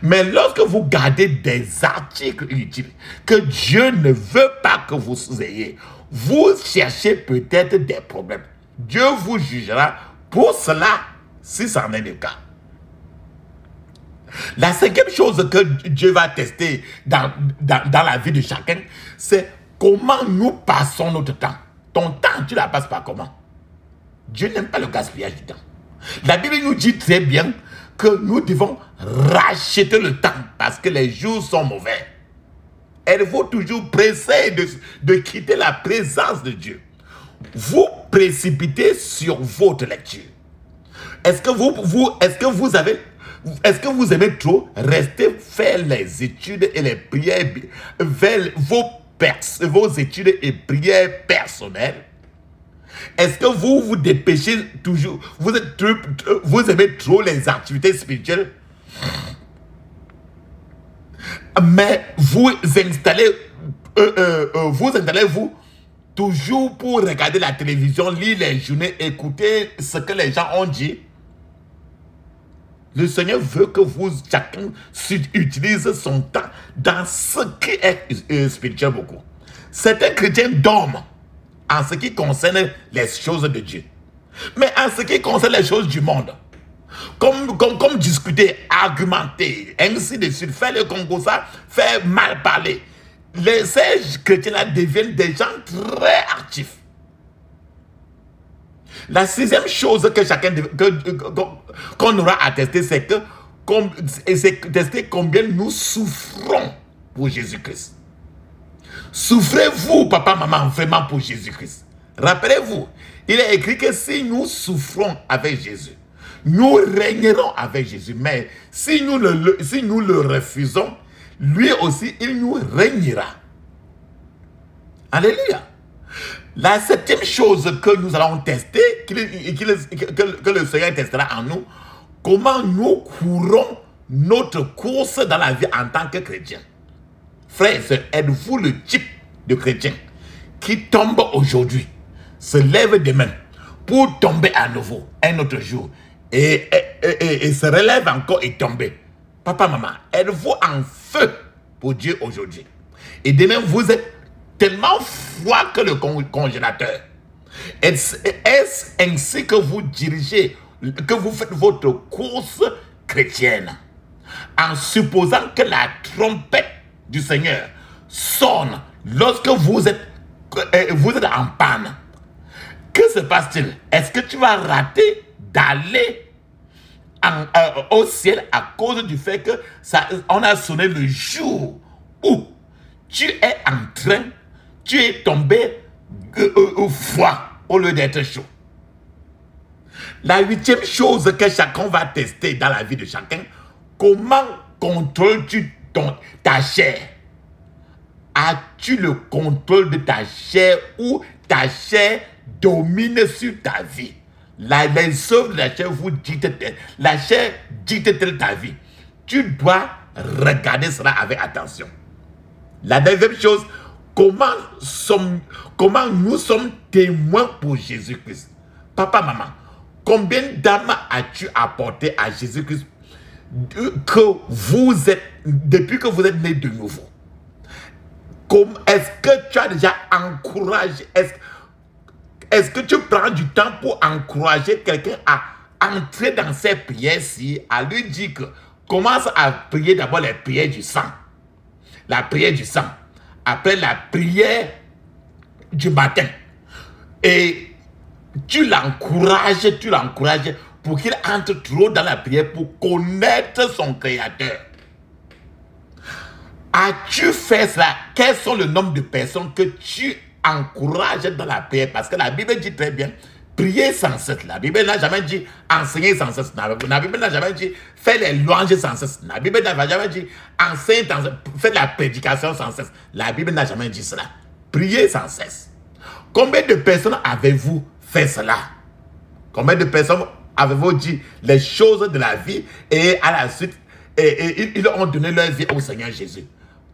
Mais lorsque vous gardez des articles inutiles que Dieu ne veut pas que vous ayez, vous cherchez peut-être des problèmes. Dieu vous jugera pour cela si c'en est le cas. La cinquième chose que Dieu va tester dans la vie de chacun, c'est comment nous passons notre temps. Ton temps, tu ne la passes pas comment? Dieu n'aime pas le gaspillage du temps. La Bible nous dit très bien que nous devons racheter le temps parce que les jours sont mauvais. Êtes-vous toujours pressé de quitter la présence de Dieu? Vous précipitez sur votre lecture. Est-ce que vous aimez trop rester faire les études et les prières, vos études et prières personnelles? Est-ce que vous vous dépêchez toujours? Vous aimez trop les activités spirituelles? Mais vous installez-vous toujours pour regarder la télévision, lire les journaux, écouter ce que les gens ont dit. Le Seigneur veut que chacun utilise son temps dans ce qui est spirituel beaucoup. Certains chrétiens dorment en ce qui concerne les choses de Dieu. Mais en ce qui concerne les choses du monde, comme discuter, argumenter, ainsi de suite, faire le Congo, ça, faire mal parler, ces chrétiens-là deviennent des gens très actifs. La sixième chose que chacun qu'on aura à tester, c'est tester combien nous souffrons pour Jésus-Christ. Souffrez-vous, papa, maman, vraiment pour Jésus-Christ? Rappelez-vous, il est écrit que si nous souffrons avec Jésus, nous régnerons avec Jésus. Mais si nous le refusons, lui aussi, il nous régnera. Alléluia. La septième chose que nous allons tester, que le Seigneur testera en nous, comment nous courons notre course dans la vie en tant que chrétien. Frères et sœurs, êtes-vous le type de chrétien qui tombe aujourd'hui, se lève demain pour tomber à nouveau un autre jour et se relève encore et tomber? Papa, maman, êtes-vous en feu pour Dieu aujourd'hui? Et demain, vous êtes tellement froid que le congélateur. Est-ce ainsi que vous dirigez, que vous faites votre course chrétienne? En supposant que la trompette du Seigneur sonne lorsque vous êtes en panne. Que se passe-t-il? Est-ce que tu vas rater d'aller au ciel à cause du fait que on a sonné le jour où tu es en train, tu es tombé froid au lieu d'être chaud? La huitième chose que chacun va tester dans la vie de chacun, comment contrôles-tu ta chair? As-tu le contrôle de ta chair ou ta chair domine sur ta vie? Les œuvres de la chair vous dictent, la chair dicte ta vie. Tu dois regarder cela avec attention. La deuxième chose, comment nous sommes témoins pour Jésus-Christ? Papa, maman, combien d'âmes as-tu apporté à Jésus-Christ depuis que vous êtes né de nouveau? Est-ce que tu as déjà encouragé, est-ce que tu prends du temps pour encourager quelqu'un à entrer dans ces prières-ci, à lui dire que commence à prier d'abord les prières du sang, la prière du sang, après la prière du matin, et tu l'encourages pour qu'il entre trop dans la prière pour connaître son Créateur? As-tu fait cela? Quels sont le nombre de personnes que tu encourages dans la prière? Parce que la Bible dit très bien, prier sans cesse. La Bible n'a jamais dit enseigner sans cesse. La Bible n'a jamais dit faire les louanges sans cesse. La Bible n'a jamais dit enseigner sans cesse, faire la prédication sans cesse. La Bible n'a jamais dit cela. Prier sans cesse. Combien de personnes avez-vous fait cela? Combien de personnes avez-vous dit les choses de la vie et à la suite, ils ont donné leur vie au Seigneur Jésus?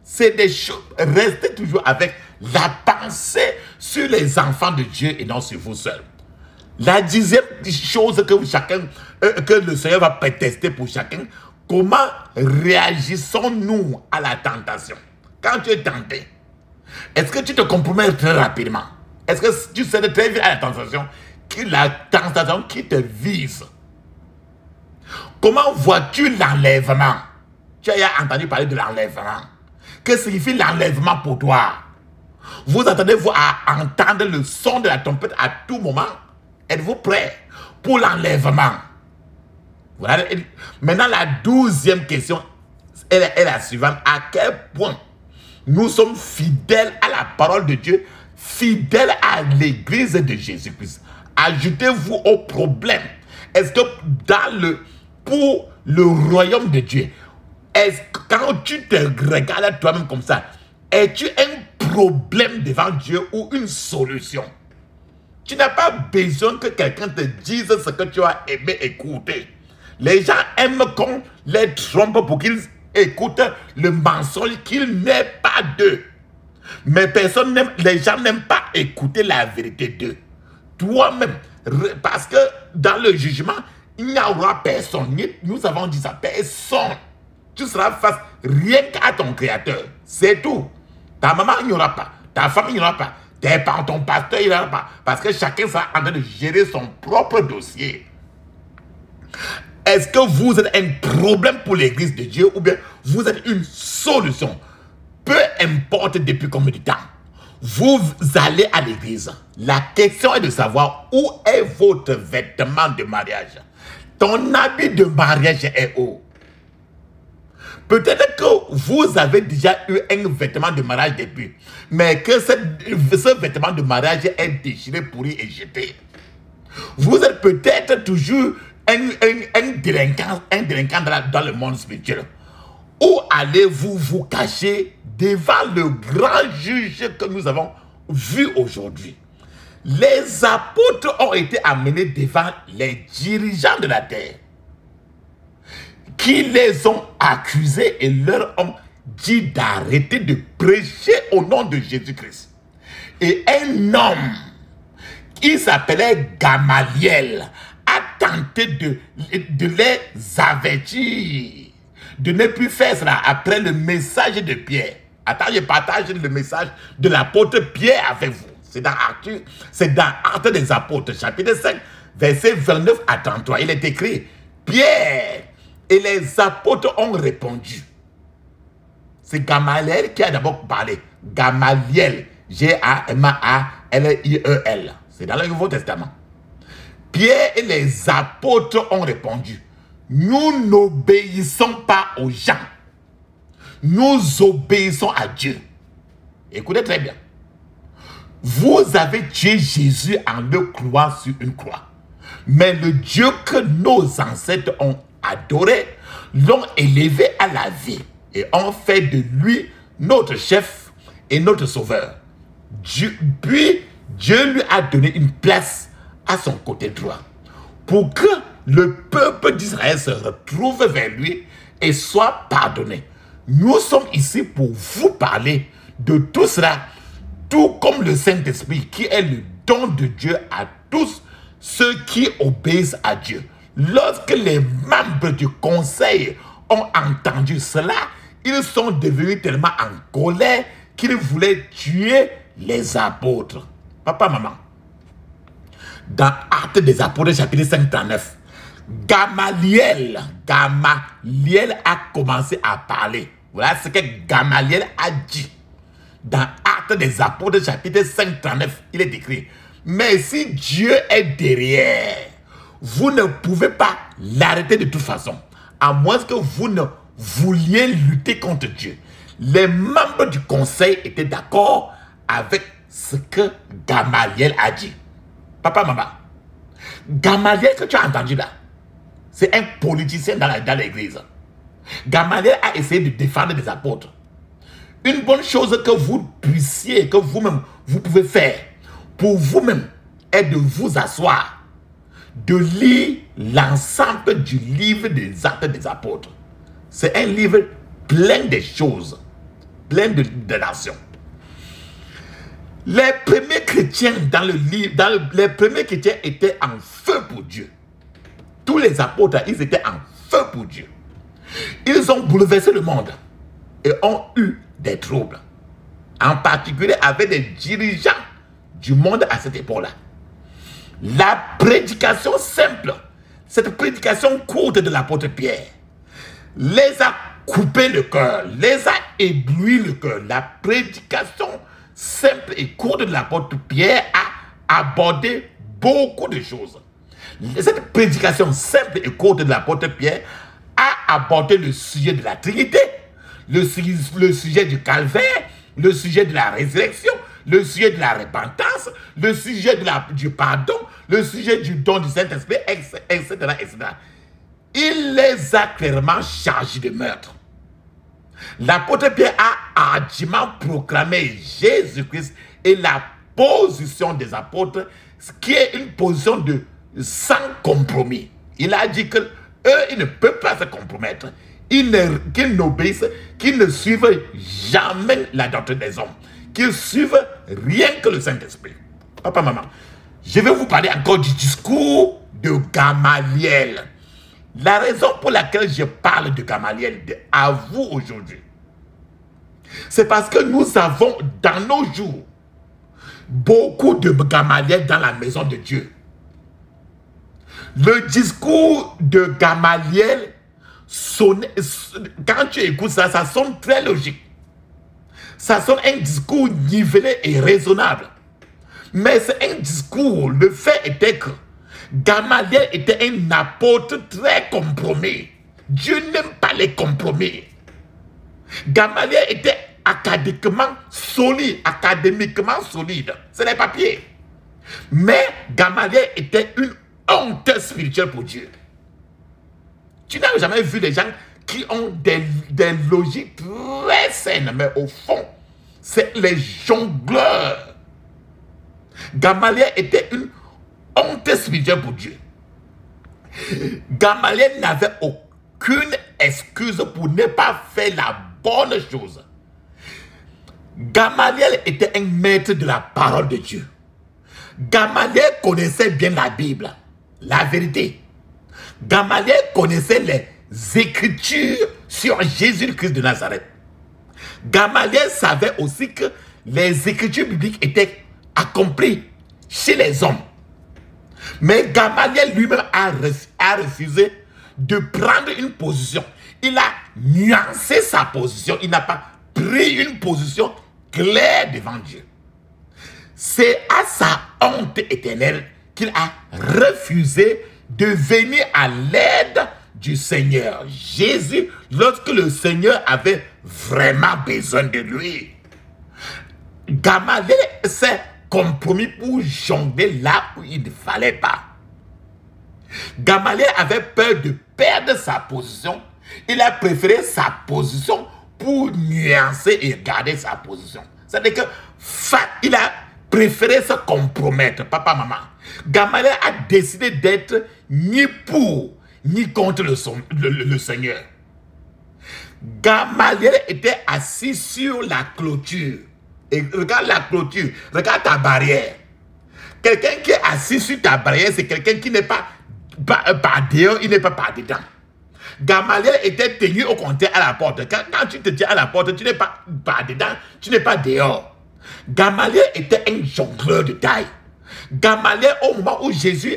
C'est des choses. Restez toujours avec la pensée sur les enfants de Dieu et non sur vous seuls. La dixième chose que le Seigneur va tester pour chacun, comment réagissons-nous à la tentation? Quand tu es tenté, est-ce que tu te compromets très rapidement? Est-ce que tu cèdes très vite à la tentation qui te vise? Comment vois-tu l'enlèvement? Tu as entendu parler de l'enlèvement. Que signifie l'enlèvement pour toi? Vous attendez-vous à entendre le son de la trompette à tout moment? Êtes-vous prêts pour l'enlèvement? Voilà. Maintenant, la 12e question est la suivante. À quel point nous sommes fidèles à la parole de Dieu, fidèles à l'église de Jésus-Christ? Ajoutez-vous au problème. Est-ce que pour le royaume de Dieu, est-ce que quand tu te regardes toi-même comme ça, es-tu un problème devant Dieu ou une solution? Tu n'as pas besoin que quelqu'un te dise ce que tu as aimé écouter. Les gens aiment qu'on les trompe pour qu'ils écoutent le mensonge qu'il n'est pas d'eux. Mais les gens n'aiment pas écouter la vérité d'eux. Toi-même, parce que dans le jugement, il n'y aura personne. Nous avons dit ça, personne. Tu seras face rien qu'à ton créateur. C'est tout. Ta maman, il n'y aura pas. Ta femme, il n'y aura pas. Tes parents, ton pasteur, il n'y aura pas. Parce que chacun sera en train de gérer son propre dossier. Est-ce que vous êtes un problème pour l'église de Dieu ou bien vous êtes une solution? Peu importe depuis combien de temps vous allez à l'église. La question est de savoir où est votre vêtement de mariage. Ton habit de mariage est où? Peut-être que vous avez déjà eu un vêtement de mariage depuis, mais que ce vêtement de mariage est déchiré, pourri et jeté. Vous êtes peut-être toujours un délinquant dans le monde spirituel. Où allez-vous vous cacher devant le grand juge que nous avons vu aujourd'hui? Les apôtres ont été amenés devant les dirigeants de la terre, qui les ont accusés et leur ont dit d'arrêter de prêcher au nom de Jésus-Christ. Et un homme qui s'appelait Gamaliel a tenté de les avertir de ne plus faire cela après le message de Pierre. Attends, je partage le message de l'apôtre Pierre avec vous. C'est dans Actes des Apôtres, chapitre 5, verset 29 à 33. Il est écrit, Pierre et les apôtres ont répondu. C'est Gamaliel qui a d'abord parlé. Gamaliel, G-A-M-A-L-I-E-L. C'est dans le Nouveau Testament. Pierre et les apôtres ont répondu, nous n'obéissons pas aux gens. Nous obéissons à Dieu. Écoutez très bien. Vous avez tué Jésus en le clouant sur une croix. Mais le Dieu que nos ancêtres ont adoré, l'ont élevé à la vie et ont fait de lui notre chef et notre sauveur. Puis Dieu lui a donné une place à son côté droit pour que le peuple d'Israël se retrouve vers lui et soit pardonné. Nous sommes ici pour vous parler de tout cela, tout comme le Saint-Esprit qui est le don de Dieu à tous ceux qui obéissent à Dieu. Lorsque les membres du conseil ont entendu cela, ils sont devenus tellement en colère qu'ils voulaient tuer les apôtres. Papa, maman, dans Actes des Apôtres, chapitre 5, 39, Gamaliel a commencé à parler. Voilà ce que Gamaliel a dit. Dans Actes des Apôtres, chapitre 5, 39, il est écrit, mais si Dieu est derrière, vous ne pouvez pas l'arrêter de toute façon, à moins que vous ne vouliez lutter contre Dieu. Les membres du conseil étaient d'accord avec ce que Gamaliel a dit. Papa, maman, Gamaliel que tu as entendu là, c'est un politicien dans l'église. Gamaliel a essayé de défendre les apôtres. Une bonne chose que vous puissiez, que vous-même, vous pouvez faire pour vous-même est de vous asseoir, de lire l'ensemble du livre des Actes des Apôtres. C'est un livre plein de choses, plein de nations. Les premiers chrétiens dans le livre, les premiers chrétiens étaient en feu pour Dieu. Tous les apôtres, ils étaient en feu pour Dieu. Ils ont bouleversé le monde et ont eu des troubles. En particulier avec les dirigeants du monde à cette époque-là. La prédication simple, cette prédication courte de l'apôtre Pierre, les a coupé le cœur, les a ébloui le cœur. La prédication simple et courte de l'apôtre Pierre a abordé beaucoup de choses. Cette prédication simple et courte de l'apôtre Pierre a abordé le sujet de la Trinité, le sujet du calvaire, le sujet de la résurrection, le sujet de la repentance, le sujet du pardon, le sujet du don du Saint-Esprit, etc., etc. Il les a clairement chargés de meurtre. L'apôtre Pierre a hardiment proclamé Jésus-Christ et la position des apôtres, ce qui est une position de sans compromis. Il a dit que eux, ils ne peuvent pas se compromettre. qu'ils n'obéissent, qu'ils ne suivent jamais la doctrine des hommes, qu'ils suivent rien que le Saint-Esprit. Papa, maman, je vais vous parler encore du discours de Gamaliel. La raison pour laquelle je parle de Gamaliel à vous aujourd'hui, c'est parce que nous avons dans nos jours beaucoup de Gamaliel dans la maison de Dieu. Le discours de Gamaliel, quand tu écoutes ça, ça sonne très logique. Ça sonne un discours nivelé et raisonnable. Mais c'est un discours, le fait était que Gamaliel était un apôtre très compromis. Dieu n'aime pas les compromis. Gamaliel était académiquement solide, c'est les papiers. Mais Gamaliel était une honte spirituelle pour Dieu. Tu n'as jamais vu des gens qui ont des logiques très saines, mais au fond, c'est les jongleurs. Gamaliel était une honte spirituelle pour Dieu. Gamaliel n'avait aucune excuse pour ne pas faire la bonne chose. Gamaliel était un maître de la parole de Dieu. Gamaliel connaissait bien la Bible, la vérité. Gamaliel connaissait les Écritures sur Jésus-Christ de Nazareth. Gamaliel savait aussi que les Écritures bibliques étaient accomplies chez les hommes. Mais Gamaliel lui-même a refusé de prendre une position. Il a nuancé sa position. Il n'a pas pris une position claire devant Dieu. C'est à sa honte éternelle qu'il a refusé de venir à l'aide du Seigneur Jésus lorsque le Seigneur avait vraiment besoin de lui. Gamaliel s'est compromis pour jongler là où il ne fallait pas. Gamaliel avait peur de perdre sa position. Il a préféré sa position pour nuancer et garder sa position. C'est-à-dire qu'il a préféré se compromettre, papa, maman. Gamaliel a décidé d'être ni pour, ni contre le Seigneur. Gamaliel était assis sur la clôture. Et regarde la clôture, regarde ta barrière. Quelqu'un qui est assis sur ta barrière, c'est quelqu'un qui n'est pas dehors, il n'est pas dedans. Gamaliel était tenu au contraire à la porte. Quand tu te tiens à la porte, tu n'es pas dedans, tu n'es pas dehors. Gamaliel était un jongleur de taille. Gamaliel, au moment où Jésus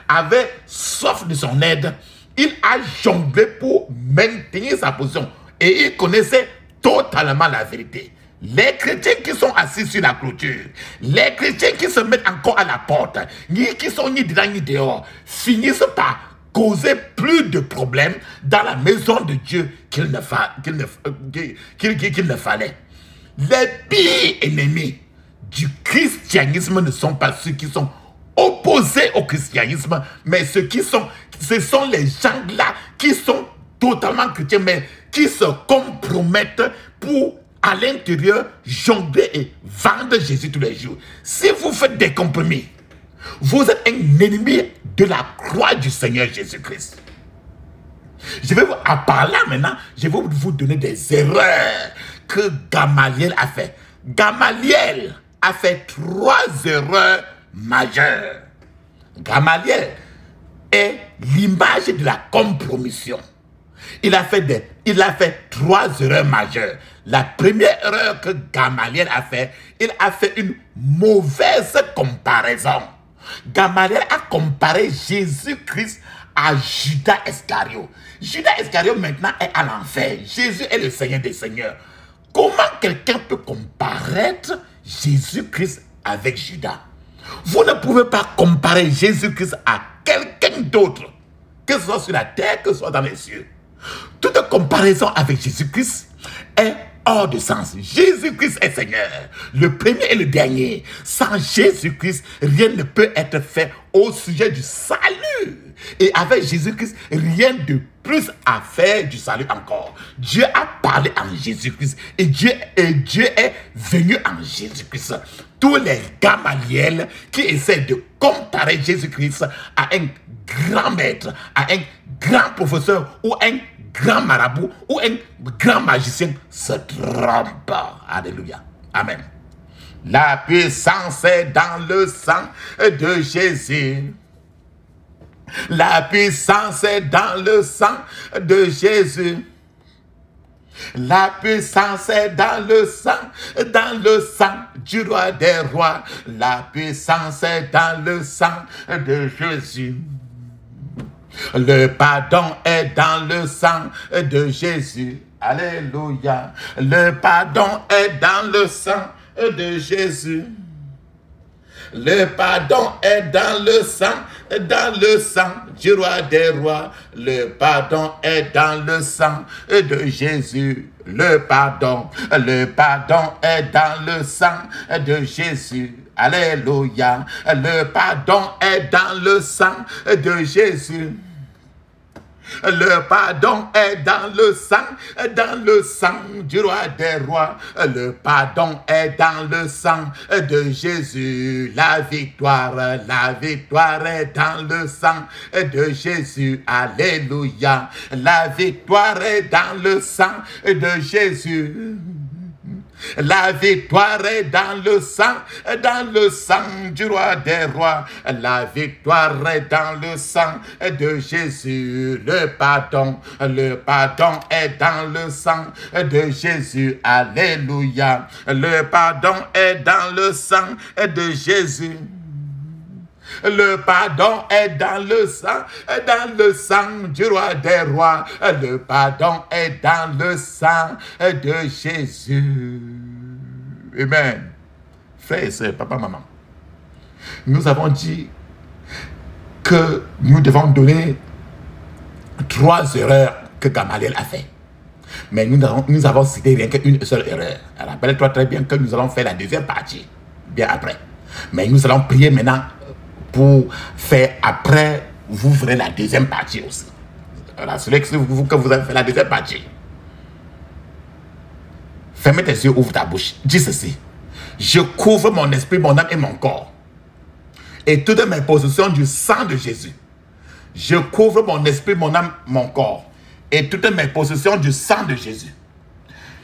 avait soif de son aide, il a jonglé pour maintenir sa position. Et il connaissait totalement la vérité. Les chrétiens qui sont assis sur la clôture, les chrétiens qui se mettent encore à la porte, qui sont ni dedans ni dehors, finissent par causer plus de problèmes dans la maison de Dieu qu'il ne fallait. Les pires ennemis du christianisme ne sont pas ceux qui sont opposés au christianisme, mais ce sont les gens-là qui sont totalement chrétiens, mais qui se compromettent pour à l'intérieur jongler et vendre Jésus tous les jours. Si vous faites des compromis, vous êtes un ennemi de la croix du Seigneur Jésus-Christ. Je vais à part là maintenant, je vais vous donner des erreurs que Gamaliel a fait. Gamaliel a fait 3 erreurs majeures. Gamaliel est l'image de la compromission. Il a fait 3 erreurs majeures. La première erreur que Gamaliel a fait, il a fait une mauvaise comparaison. Gamaliel a comparé Jésus-Christ à Judas Iscariote. Judas Iscariote maintenant est à l'enfer. Jésus est le Seigneur des Seigneurs. Comment quelqu'un peut comparaître Jésus-Christ avec Judas? Vous ne pouvez pas comparer Jésus-Christ à quelqu'un d'autre, que ce soit sur la terre, que ce soit dans les cieux. Toute comparaison avec Jésus-Christ est hors de sens. Jésus-Christ est Seigneur, le premier et le dernier. Sans Jésus-Christ, rien ne peut être fait au sujet du salut. Et avec Jésus-Christ, rien de plus à faire du salut encore. Dieu a parlé en Jésus-Christ et Dieu est venu en Jésus-Christ. Tous les Gamaliel qui essaient de comparer Jésus-Christ à un grand maître, à un grand professeur ou un grand marabout ou un grand magicien se trompe. Alléluia. Amen. La puissance est dans le sang de Jésus. La puissance est dans le sang de Jésus. La puissance est dans le sang du roi des rois. La puissance est dans le sang de Jésus. Le pardon est dans le sang de Jésus. Alléluia. Le pardon est dans le sang de Jésus. Le pardon est dans le sang du roi des rois. Le pardon est dans le sang de Jésus. Le pardon est dans le sang de Jésus. Alléluia. Le pardon est dans le sang de Jésus. Le pardon est dans le sang du roi des rois. Le pardon est dans le sang de Jésus. La victoire est dans le sang de Jésus. Alléluia. La victoire est dans le sang de Jésus. La victoire est dans le sang du roi des rois. La victoire est dans le sang de Jésus. Le pardon est dans le sang de Jésus. Alléluia. Le pardon est dans le sang de Jésus. Le pardon est dans le sang du roi des rois. Le pardon est dans le sang de Jésus. Amen. Frères et sœurs, papa, maman, nous avons dit que nous devons donner 3 erreurs que Gamaliel a fait. Mais nous avons cité rien qu'une seule erreur. Rappelle-toi très bien que nous allons faire la deuxième partie, bien après. Mais nous allons prier maintenant pour faire après, vous ferez la deuxième partie aussi. Rassurez que vous avez fait la deuxième partie. Fermez tes yeux, ouvre ta bouche. Dis ceci. Je couvre mon esprit, mon âme et mon corps. Et toutes mes possessions du sang de Jésus. Je couvre mon esprit, mon âme, mon corps. Et toutes mes possessions du sang de Jésus.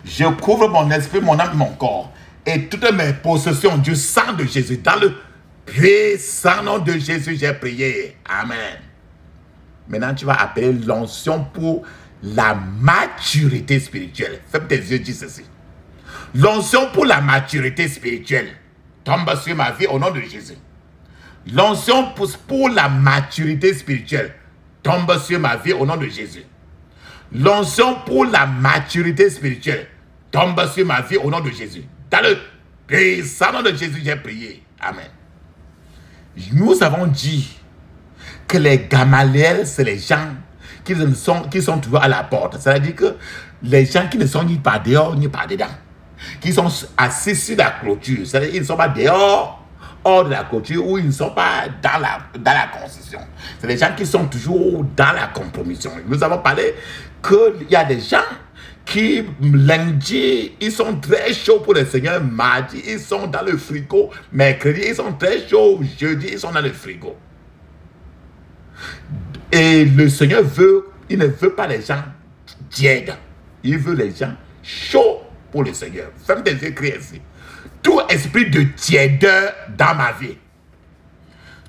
Je couvre mon esprit, mon âme, mon corps. Et toutes mes possessions du sang de Jésus. Dans le puissant nom de Jésus, j'ai prié. Amen. Maintenant, tu vas appeler l'onction pour la maturité spirituelle. Ferme tes yeux, dis ceci. L'onction pour la maturité spirituelle tombe sur ma vie au nom de Jésus. L'onction pour la maturité spirituelle tombe sur ma vie au nom de Jésus. L'onction pour la maturité spirituelle tombe sur ma vie au nom de Jésus. Dans le puissant nom de Jésus, j'ai prié. Amen. Nous avons dit que les Gamaliel, c'est les gens qui sont toujours à la porte. C'est-à-dire que les gens qui ne sont ni par dehors, ni par dedans. Qui sont assis sur la clôture. C'est-à-dire qu'ils ne sont pas dehors, hors de la clôture, ou ils ne sont pas dans la concession. C'est les gens qui sont toujours dans la compromission. Nous avons parlé qu'il y a des gens qui, lundi, ils sont très chauds pour le Seigneur. Mardi, ils sont dans le frigo. Mercredi, ils sont très chauds. Jeudi, ils sont dans le frigo. Et le Seigneur il ne veut pas les gens tièdes. Il veut les gens chauds pour le Seigneur. Ferme tes yeux, crie ainsi. Tout esprit de tièdeur dans ma vie.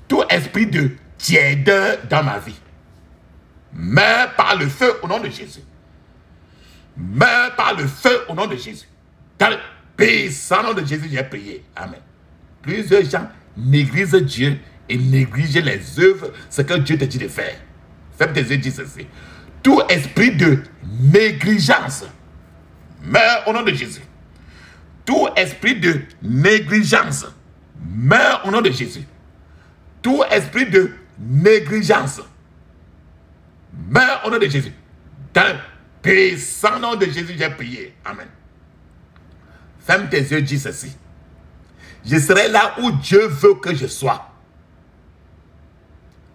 Tout esprit de tièdeur dans ma vie. Meurs par le feu au nom de Jésus. Meurs par le feu au nom de Jésus. Dans le puissant nom de Jésus, j'ai prié. Amen. Plusieurs gens négligent Dieu et négligent les œuvres, ce que Dieu te dit de faire. Ferme tes yeux, dis ceci. Tout esprit de négligence meurt au nom de Jésus. Tout esprit de négligence meurt au nom de Jésus. Tout esprit de négligence meurt au nom de Jésus. Dans le puissant nom de Jésus, j'ai prié. Amen. Ferme tes yeux, dis ceci. Je serai là où Dieu veut que je sois.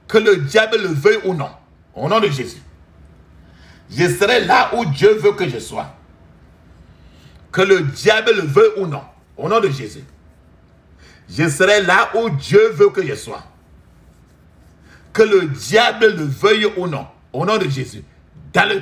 Que le diable le veuille ou non. Au nom de Jésus. Je serai là où Dieu veut que je sois. Que le diable le veuille ou non. Au nom de Jésus. Je serai là où Dieu veut que je sois. Que le diable le veuille ou non. Au nom de Jésus. Dans le